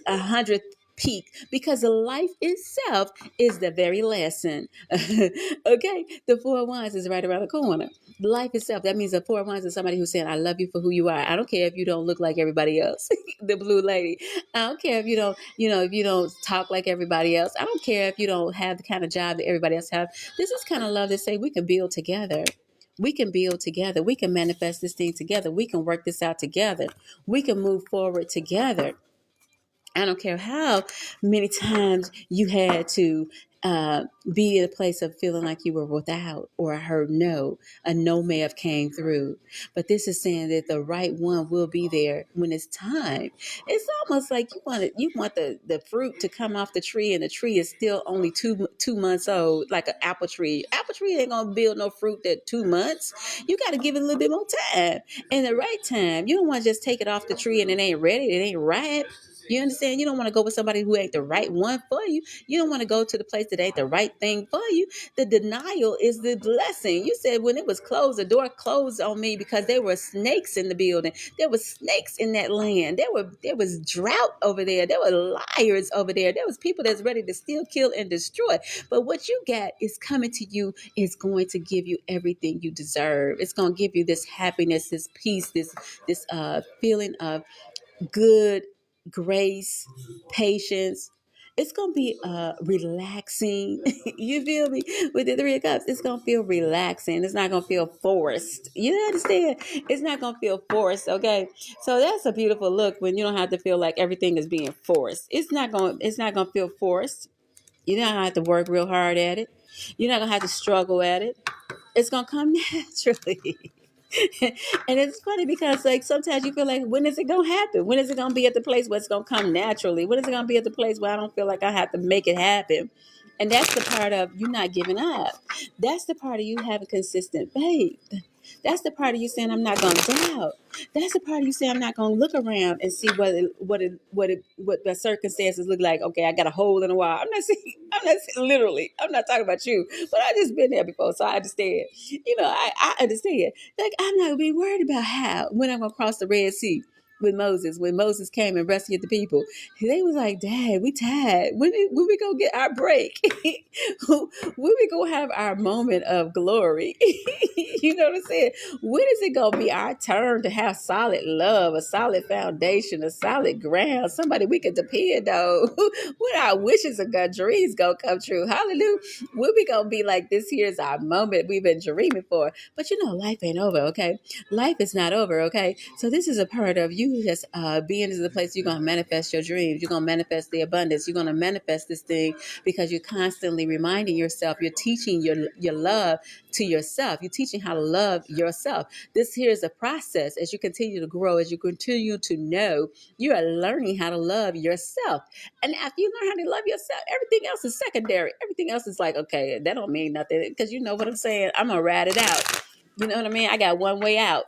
100th peak, because life itself is the very lesson. Okay, the four wands is right around the corner. Life itself, that means the four wands is somebody who's saying, I love you for who you are. I don't care if you don't look like everybody else. The blue lady. I don't care if you don't, if you don't talk like everybody else. I don't care if you don't have the kind of job that everybody else have. This is kind of love to say we can build together. We can build together. We can manifest this thing together. We can work this out together. We can move forward together. I don't care how many times you had to be in a place of feeling like you were without, or I heard no. A no may have came through. But this is saying that the right one will be there when it's time. It's almost like you want the fruit to come off the tree, and the tree is still only 2 months old, like an apple tree. Apple tree ain't gonna build no fruit that 2 months. You got to give it a little bit more time. And the right time. You don't want to just take it off the tree and it ain't ready, it ain't ripe. You understand? You don't want to go with somebody who ain't the right one for you. You don't want to go to the place that ain't the right thing for you. The denial is the blessing. You said when it was closed, the door closed on me because there were snakes in the building. There were snakes in that land. There was drought over there. There were liars over there. There was people that's ready to steal, kill, and destroy. But what you got is coming to you, is going to give you everything you deserve. It's going to give you this happiness, this peace, this feeling of good grace, patience. It's going to be relaxing. You feel me? With the Three of Cups, it's going to feel relaxing. It's not going to feel forced. You understand? It's not going to feel forced, okay? So that's a beautiful look when you don't have to feel like everything is being forced. It's not going to feel forced. You're not going to have to work real hard at it. You're not going to have to struggle at it. It's going to come naturally. And it's funny because like sometimes you feel like, when is it gonna happen? When is it gonna be at the place where it's gonna come naturally? When is it gonna be at the place where I don't feel like I have to make it happen? And that's the part of you not giving up. That's the part of you having consistent faith. That's the part of you saying, I'm not going to doubt. That's the part of you saying, I'm not going to look around and see what the circumstances look like. Okay, I got a hole in the wall. I'm not saying literally. I'm not talking about you, but I just been there before, so I understand. I understand. Like, I'm not going to be worried about when I'm going to cross the Red Sea with Moses. When Moses came and rescued the people, they was like, Dad, we tired. When we go get our break? When we go have our moment of glory? You know what I'm saying? When is it gonna be our turn to have solid love, a solid foundation, a solid ground, somebody we can depend on? When our wishes and our dreams gonna come true? Hallelujah. When we gonna be like, this here's our moment we've been dreaming for? But life ain't over, okay? Life is not over, okay? So this is a part of you just being in the place you're gonna manifest your dreams. You're gonna manifest the abundance. You're gonna manifest this thing because you're constantly reminding yourself. You're teaching your love to yourself. You're teaching how to love yourself. This here is a process. As you continue to grow, as you continue to know, you are learning how to love yourself. And after you learn how to love yourself, everything else is secondary. Everything else is like, okay, that don't mean nothing, because you know what I'm saying. I'm gonna ride it out. You know what I mean? I got one way out.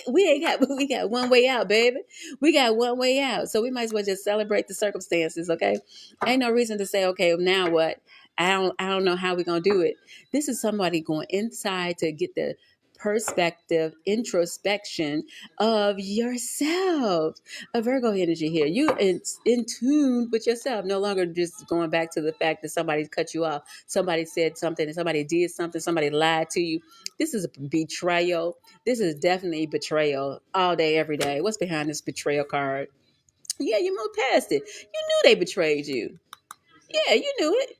We got one way out, baby. We got one way out. So we might as well just celebrate the circumstances, okay? Ain't no reason to say, okay, now what? I don't know how we're gonna do it. This is somebody going inside to get the perspective, introspection of yourself. A Virgo energy here. You in tune with yourself, no longer just going back to the fact that somebody cut you off, somebody said something, and somebody did something, somebody lied to you. This is a betrayal. This is definitely betrayal all day, every day. What's behind this betrayal card? Yeah, you moved past it. You knew they betrayed you. Yeah, you knew it.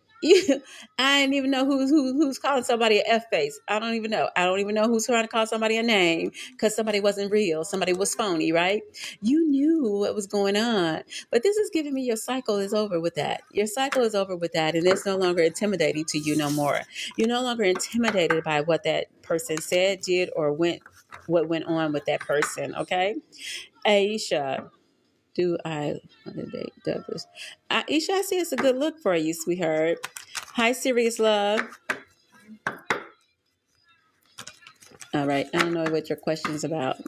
I didn't even know who's calling somebody an F face. I don't even know. I don't even know who's trying to call somebody a name because somebody wasn't real. Somebody was phony, right? You knew what was going on. But this is giving me your cycle is over with that. Your cycle is over with that. And it's no longer intimidating to you no more. You're no longer intimidated by what that person said, did, or what went on with that person. Okay? Aisha. Do I want to date Douglas? Aisha, I see it's a good look for you, sweetheart. Hi, serious love. All right. I don't know what your question is about,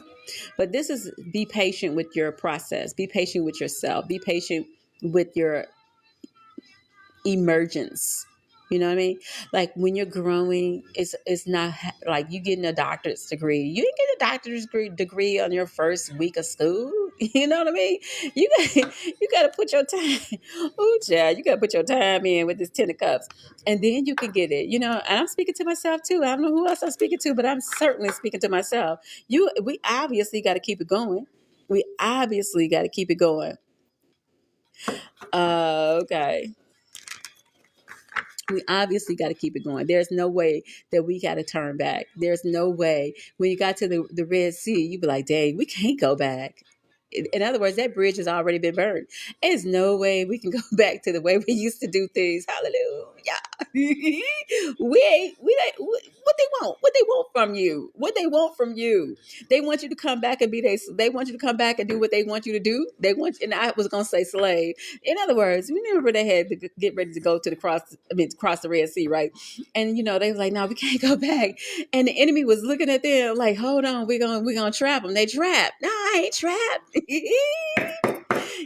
but this is be patient with your process. Be patient with yourself. Be patient with your emergence. You know what I mean? Like when you're growing, it's not like you getting a doctorate degree. You didn't get a doctorate degree on your first week of school. You know what I mean? You got to put your time. Oh, child, you got to put your time in with this 10 of cups, and then you can get it. And I'm speaking to myself too. I don't know who else I'm speaking to, but I'm certainly speaking to myself. We obviously got to keep it going. We obviously got to keep it going. Okay. We obviously got to keep it going. There's no way that we got to turn back. There's no way. When you got to the Red Sea, you be like, dang, we can't go back. In other words, that bridge has already been burned. There's no way we can go back to the way we used to do things. Hallelujah. What they want. What they want from you. What they want from you. They want you to come back and they want you to come back and do what they want you to do. And I was going to say slave. In other words, remember they had to get ready to go to cross the Red Sea, right? And they was like, no, we can't go back. And the enemy was looking at them like, hold on, we're gonna trap them. They trapped. No, I ain't trapped.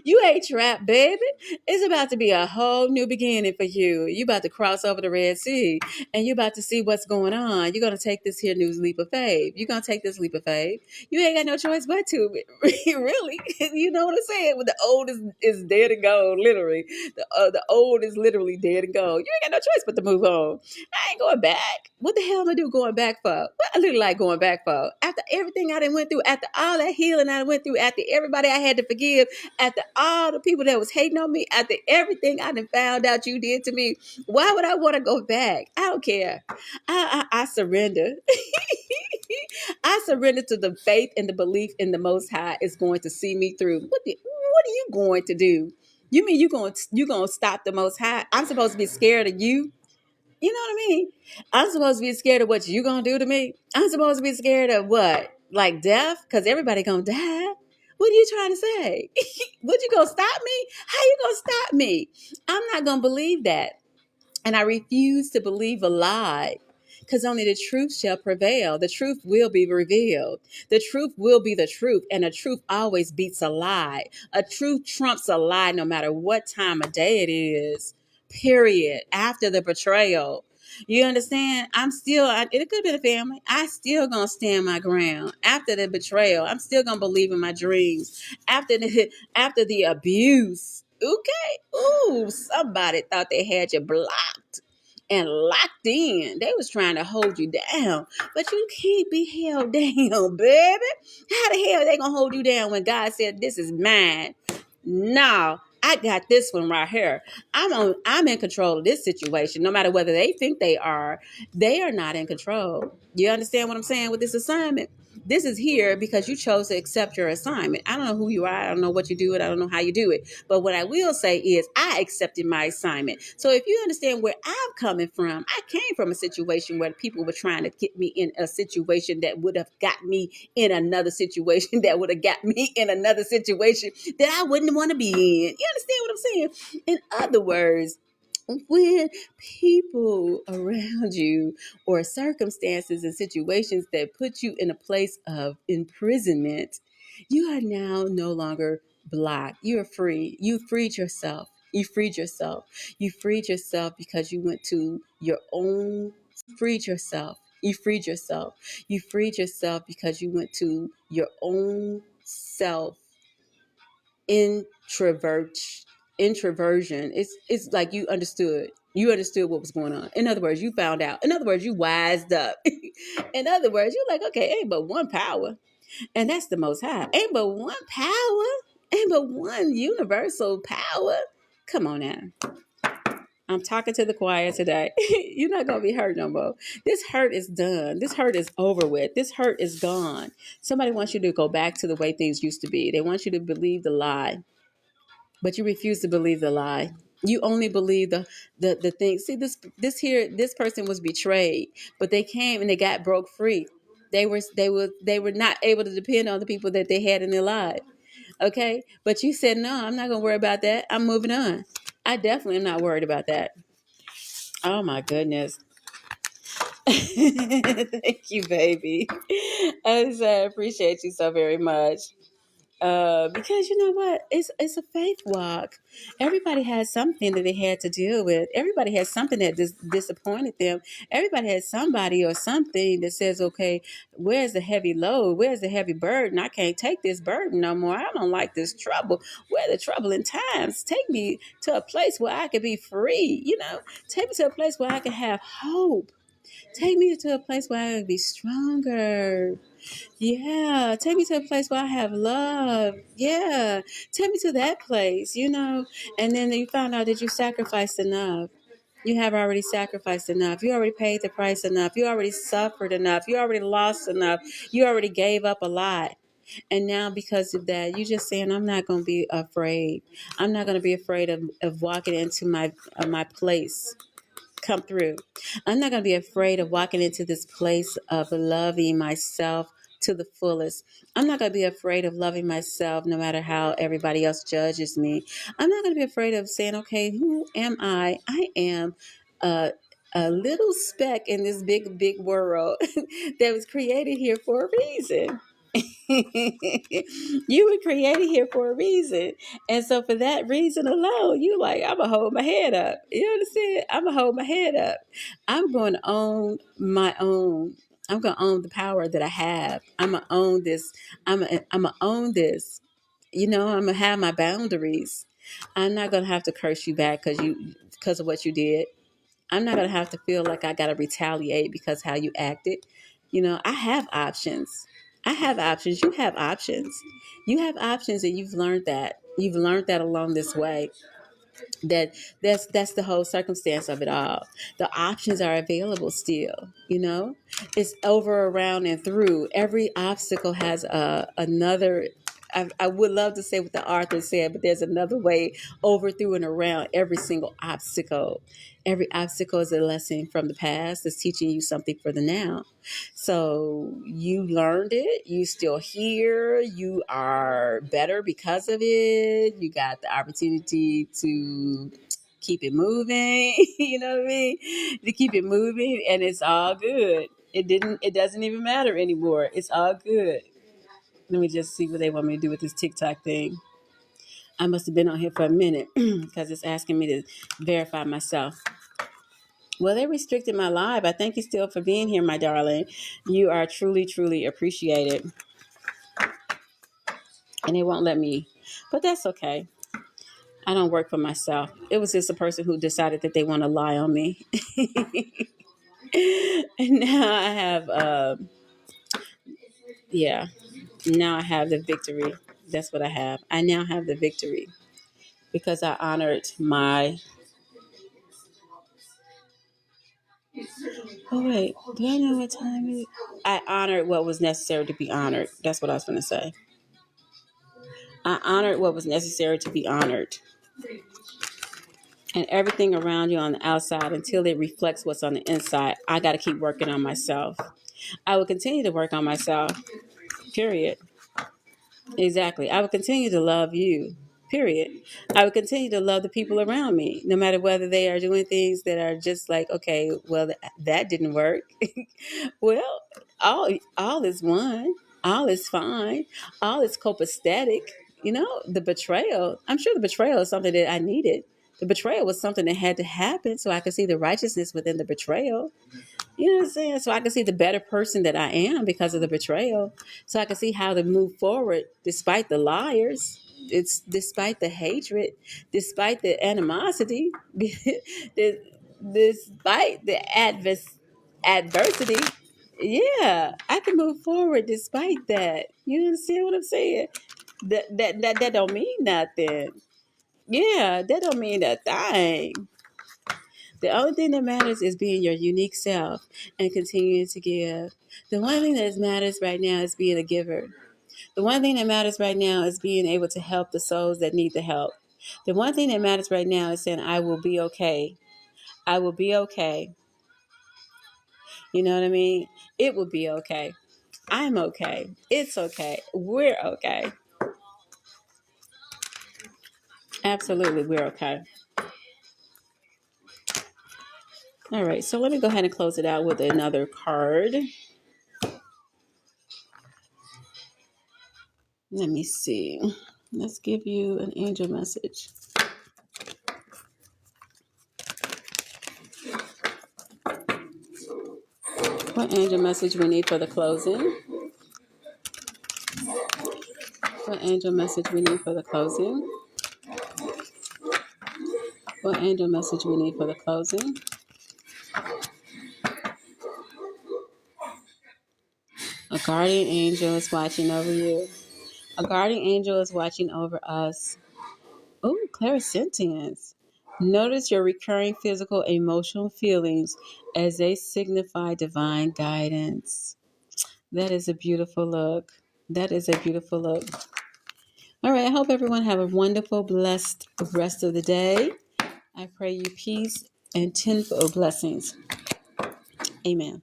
You ain't trapped, baby. It's about to be a whole new beginning for you. You about to cross over the Red Sea and you about to see what's going on. You're going to take this here new leap of faith. You're going to take this leap of faith. You ain't got no choice but to. Really. You know what I'm saying? When the old is dead and gone, literally. The old is literally dead and gone. You ain't got no choice but to move on. I ain't going back. What the hell am I do going back for? What I look like going back for? After everything I done went through, after all that healing I went through, after everybody I had to forgive, after all the people that was hating on me, after everything I done found out you did to me, why would I want to go back? I don't care. I surrender. I surrender to the faith and the belief in the Most High is going to see me through. What are you going to do? You mean you going to stop the Most High? I'm supposed to be scared of you? You know what I mean? I'm supposed to be scared of what you going to do to me? I'm supposed to be scared of what? like death, because everybody gonna die. What are you trying to say? What, you gonna stop me? How you gonna stop me? I'm not gonna believe that. And I refuse to believe a lie, because only the truth shall prevail. The truth will be revealed. The truth will be the truth. And the truth always beats a lie. A truth trumps a lie no matter what time of day it is. Period. After the betrayal. You understand? It could be the family. I still gonna stand my ground. After the betrayal, I'm still gonna believe in my dreams. After the abuse. Okay. Ooh, somebody thought they had you blocked and locked in. They was trying to hold you down, but you can't be held down, baby. How the hell they gonna hold you down when God said this is mine? No, I got this one right here. I'm in control of this situation. No matter whether they think they are not in control. You understand what I'm saying with this assignment? This is here because you chose to accept your assignment. I don't know who you are. I don't know what you do it. I don't know how you do it. But what I will say is I accepted my assignment. So if you understand where I'm coming from, I came from a situation where people were trying to get me in a situation that would have got me in another situation that would have got me in another situation that I wouldn't want to be in. You understand what I'm saying? In other words, when people around you or circumstances and situations that put you in a place of imprisonment, you are now no longer blocked. You are free. You freed yourself. You freed yourself. You freed yourself because you went to your own, freed yourself. You freed yourself. You freed yourself because you went to your own self introvert introversion. It's like you understood what was going on. In other words, you found out. In other words, you wised up. In other words, you're like, okay, ain't but one power, and that's the Most High. Ain't but one power, ain't but one universal power. Come on now. I'm talking to the choir today. You're not going to be hurt no more. This hurt is done. This hurt is over with. This hurt is gone. Somebody wants you to go back to the way things used to be. They want you to believe the lie, but you refuse to believe the lie. You only believe the thing. See, this person was betrayed, but they came and they got broke free. They were not able to depend on the people that they had in their life. Okay, but you said no. I'm not gonna worry about that. I'm moving on. I definitely am not worried about that. Oh my goodness. Thank you, baby. I appreciate you so very much. Because you know what, it's a faith walk. Everybody has something that they had to deal with. Everybody has something that disappointed them. Everybody has somebody or something that says, okay, where's the heavy load? Where's the heavy burden? I can't take this burden no more. I don't like this trouble. Where are the troubling times? Take me to a place where I can be free. Take me to a place where I can have hope. Take me to a place where I can be stronger. Yeah, take me to a place where I have love. Yeah, take me to that place. And then you found out that you sacrificed enough. You have already sacrificed enough. You already paid the price enough. You already suffered enough. You already lost enough. You already gave up a lot. And now because of that, you're just saying, I'm not going to be afraid. I'm not going to be afraid of walking into my place. Come through. I'm not going to be afraid of walking into this place of loving myself to the fullest. I'm not going to be afraid of loving myself no matter how everybody else judges me. I'm not going to be afraid of saying, okay, who am I? I am a little speck in this big, big world that was created here for a reason. You were created here for a reason. And so for that reason alone, you like, I'm going to hold my head up. You understand? I'm going to hold my head up. I'm going to own my own. I'm going to own the power that I have. I'm going to own this. I'm going to own this. I'm going to have my boundaries. I'm not going to have to curse you back because of what you did. I'm not going to have to feel like I got to retaliate because how you acted. I have options. I have options. You have options. You have options, and you've learned that. You've learned that along this way. That's the whole circumstance of it all. The options are available still. It's over, around, and through. Every obstacle has another I would love to say what the author said, but there's another way over, through, and around every single obstacle. Every obstacle is a lesson from the past that's teaching you something for the now. So you learned it. You still here. You are better because of it. You got the opportunity to keep it moving. You know what I mean? To keep it moving, and it's all good. It doesn't even matter anymore. It's all good. Let me just see what they want me to do with this TikTok thing. I must have been on here for a minute because it's asking me to verify myself. Well, they restricted my live. I thank you still for being here, my darling. You are truly, truly appreciated. And they won't let me, but that's okay. I don't work for myself. It was just a person who decided that they want to lie on me. And now I have, yeah, now I have the victory. That's what I have. I now have the victory because I honored my. Oh, wait. Do I know what time it is? I honored what was necessary to be honored. That's what I was going to say. I honored what was necessary to be honored. And everything around you on the outside until it reflects what's on the inside. I got to keep working on myself. I will continue to work on myself. Period. Exactly. I will continue to love you. Period. I will continue to love the people around me, no matter whether they are doing things that are just like, okay, well, that didn't work. Well, all is one. All is fine. All is copacetic. You know, the betrayal. I'm sure the betrayal is something that I needed. The betrayal was something that had to happen so I could see the righteousness within the betrayal. You know what I'm saying? So I can see the better person that I am because of the betrayal. So I can see how to move forward despite the liars. It's despite the hatred, despite the animosity, despite the adversity. Yeah, I can move forward despite that. You understand what I'm saying? That don't mean nothing. Yeah, that don't mean a thing. The only thing that matters is being your unique self and continuing to give. The one thing that matters right now is being a giver. The one thing that matters right now is being able to help the souls that need the help. The one thing that matters right now is saying, I will be okay. I will be okay. You know what I mean? It will be okay. I'm okay. It's okay. We're okay. Absolutely, we're okay. All right, so let me go ahead and close it out with another card. Let me see. Let's give you an angel message. What angel message we need for the closing? What angel message we need for the closing? What angel message we need for the closing? A guardian angel is watching over you. A guardian angel is watching over us. Oh, clairsentience. Notice your recurring physical, emotional feelings as they signify divine guidance. That is a beautiful look. That is a beautiful look. All right, I hope everyone have a wonderful, blessed rest of the day. I pray you peace and tenfold blessings. Amen.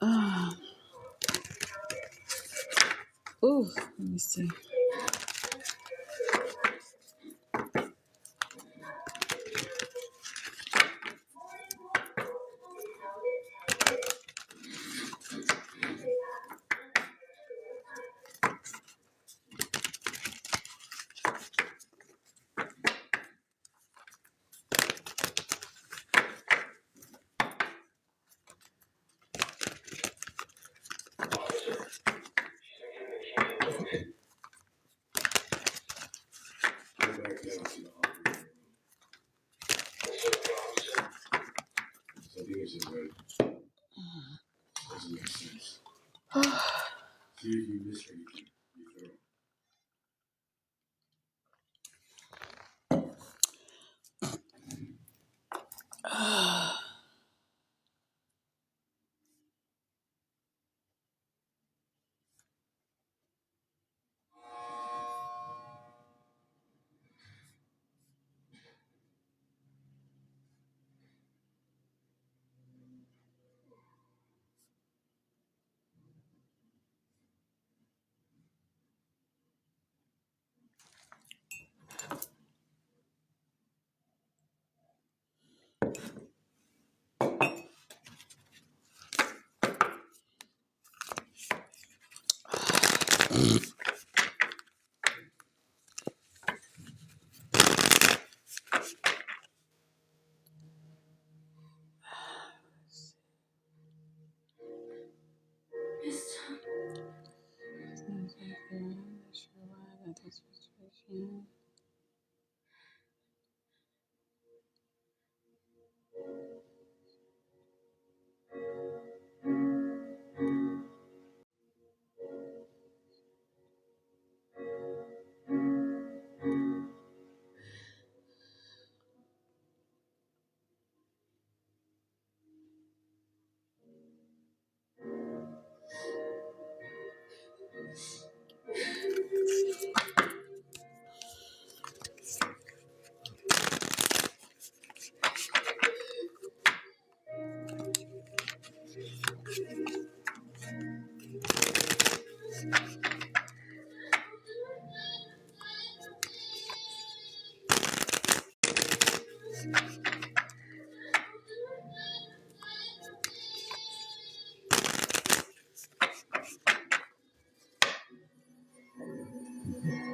Oh, ooh, let me see.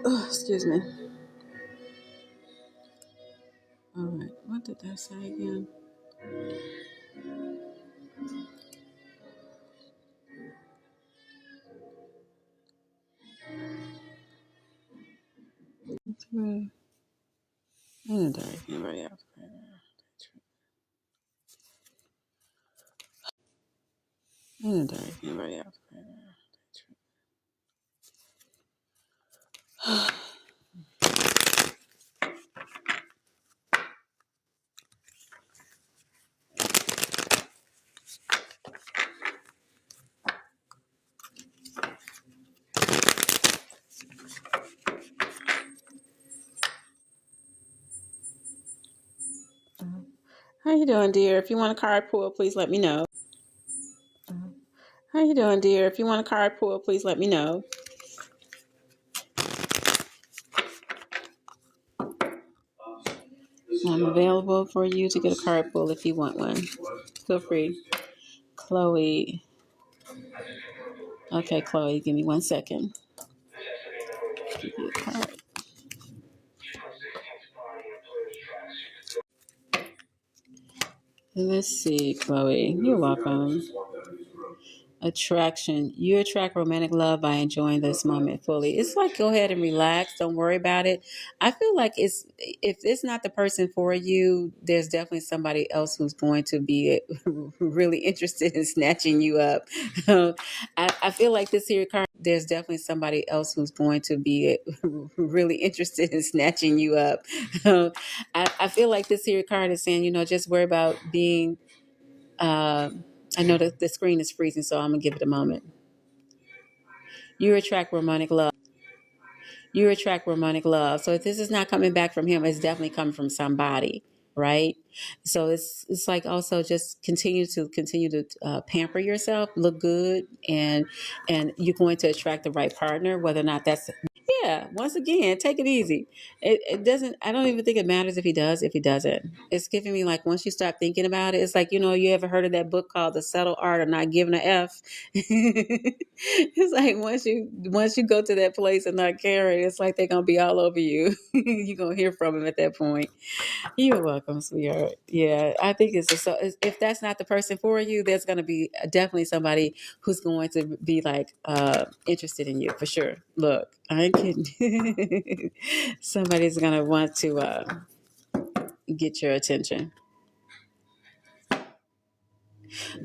Oh, excuse me. All right. What did I say again? Anybody else? Anybody else? How you doing, dear? If you want a card pull, please let me know. How you doing, dear? If you want a card pull, please let me know. I'm available for you to get a card pull if you want one. Feel free. Chloe. Okay, Chloe, give me 1 second. Give you a card. Let's see, Chloe. You're welcome. Attraction. You attract romantic love by enjoying this moment fully. It's like, go ahead and relax. Don't worry about it. I feel like if it's not the person for you, there's definitely somebody else who's going to be really interested in snatching you up. I feel like this here card, there's definitely somebody else who's going to be really interested in snatching you up. I feel like this here card is saying, just worry about being I know that the screen is freezing, so I'm going to give it a moment. You attract romantic love. You attract romantic love. So if this is not coming back from him, it's definitely coming from somebody, right? So it's like also just continue to pamper yourself, look good, and you're going to attract the right partner, whether or not that's yeah, once again, take it easy. It doesn't, I don't even think it matters if he does, if he doesn't. It's giving me like, once you start thinking about it, it's like, you ever heard of that book called The Subtle Art of Not Giving a F? It's like, once you go to that place and not caring, it's like they're going to be all over you. You're going to hear from him at that point. You're welcome, sweetheart. Yeah, I think so. If that's not the person for you, there's going to be definitely somebody who's going to be like interested in you for sure. Look, I ain't kidding. Somebody's going to want to get your attention.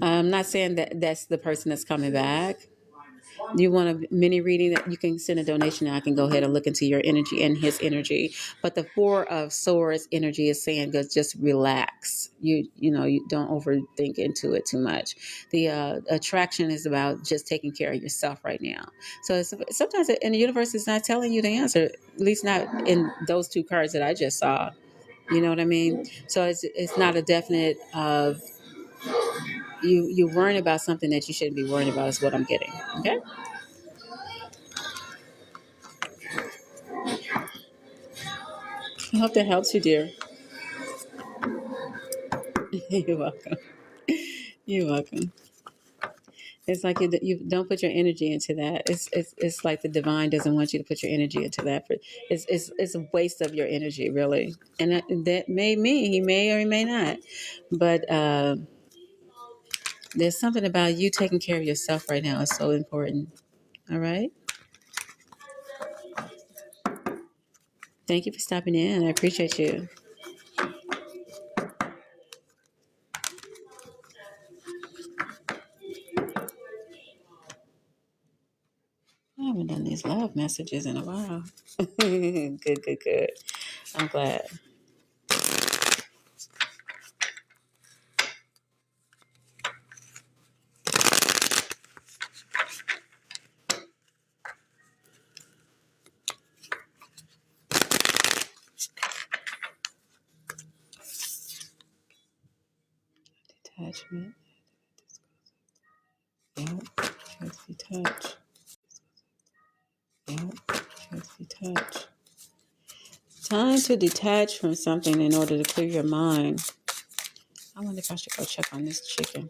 I'm not saying that that's the person that's coming back. You want a mini reading, that you can send a donation and I can go ahead and look into your energy and his energy. But the Four of Swords energy is saying just relax. You don't overthink into it too much. The attraction is about just taking care of yourself right now. So sometimes in the universe is not telling you the answer, at least not in those two cards that I just saw. You know what I mean? So it's not a definite of you worrying about something that you shouldn't be worrying about is what I'm getting. Okay. I hope that helps you, dear. You're welcome. You're welcome. It's like you don't put your energy into that. It's like the divine doesn't want you to put your energy into that. But it's a waste of your energy, really. And that may mean he may or he may not. But there's something about you taking care of yourself right now is so important. All right. Thank you for stopping in. I appreciate you. I haven't done these love messages in a while. Good, good, good. I'm glad. Detachment. Yep. Just detach. Yep. Just detach. Time to detach from something in order to clear your mind. I wonder if I should go check on this chicken.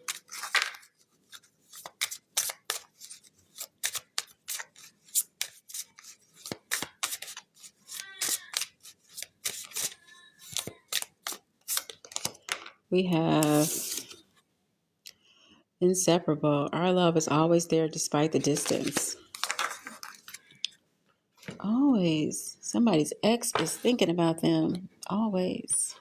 We have inseparable. Our love is always there despite the distance. Always. Somebody's ex is thinking about them. Always.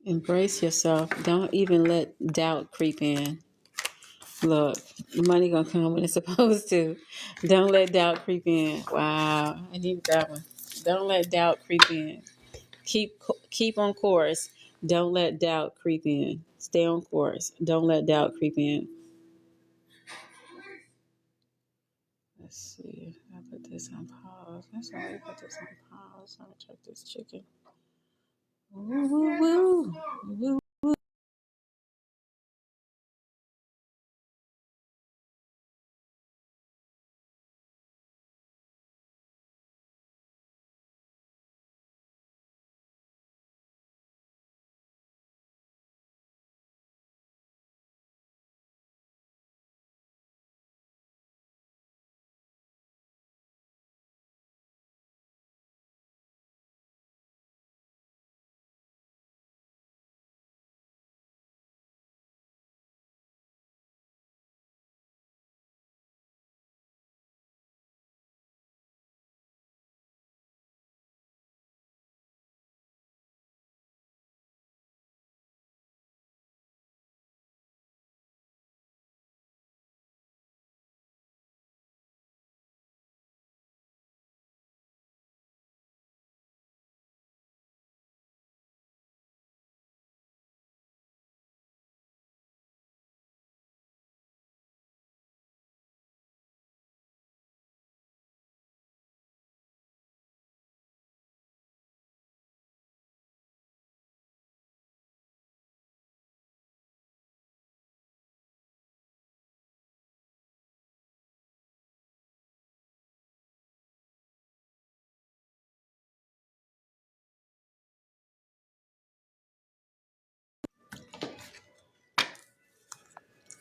Embrace yourself. Don't even let doubt creep in. Look, the money gonna come when it's supposed to. Don't let doubt creep in. Wow, I need that one. Don't let doubt creep in. Keep on course. Don't let doubt creep in. Stay on course. Don't let doubt creep in. Let's see. I put this on pause. That's why I put this on pause. Let me check this chicken. Woo woo woo. Woo.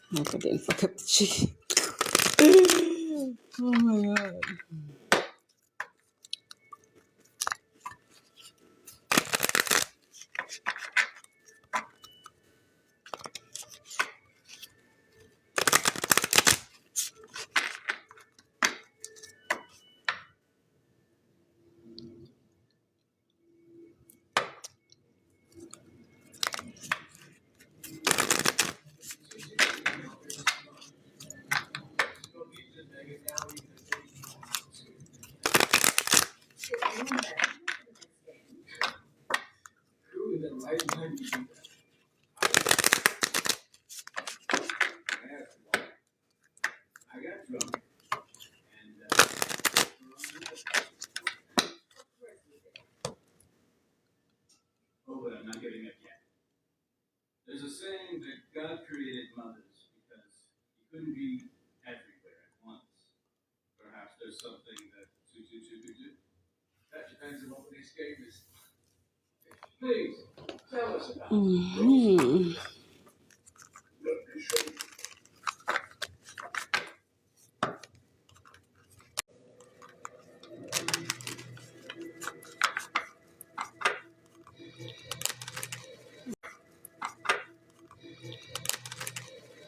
I hope I didn't fuck up the chicken. Oh my god. Mhm.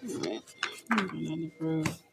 All right. I'm gonna prove.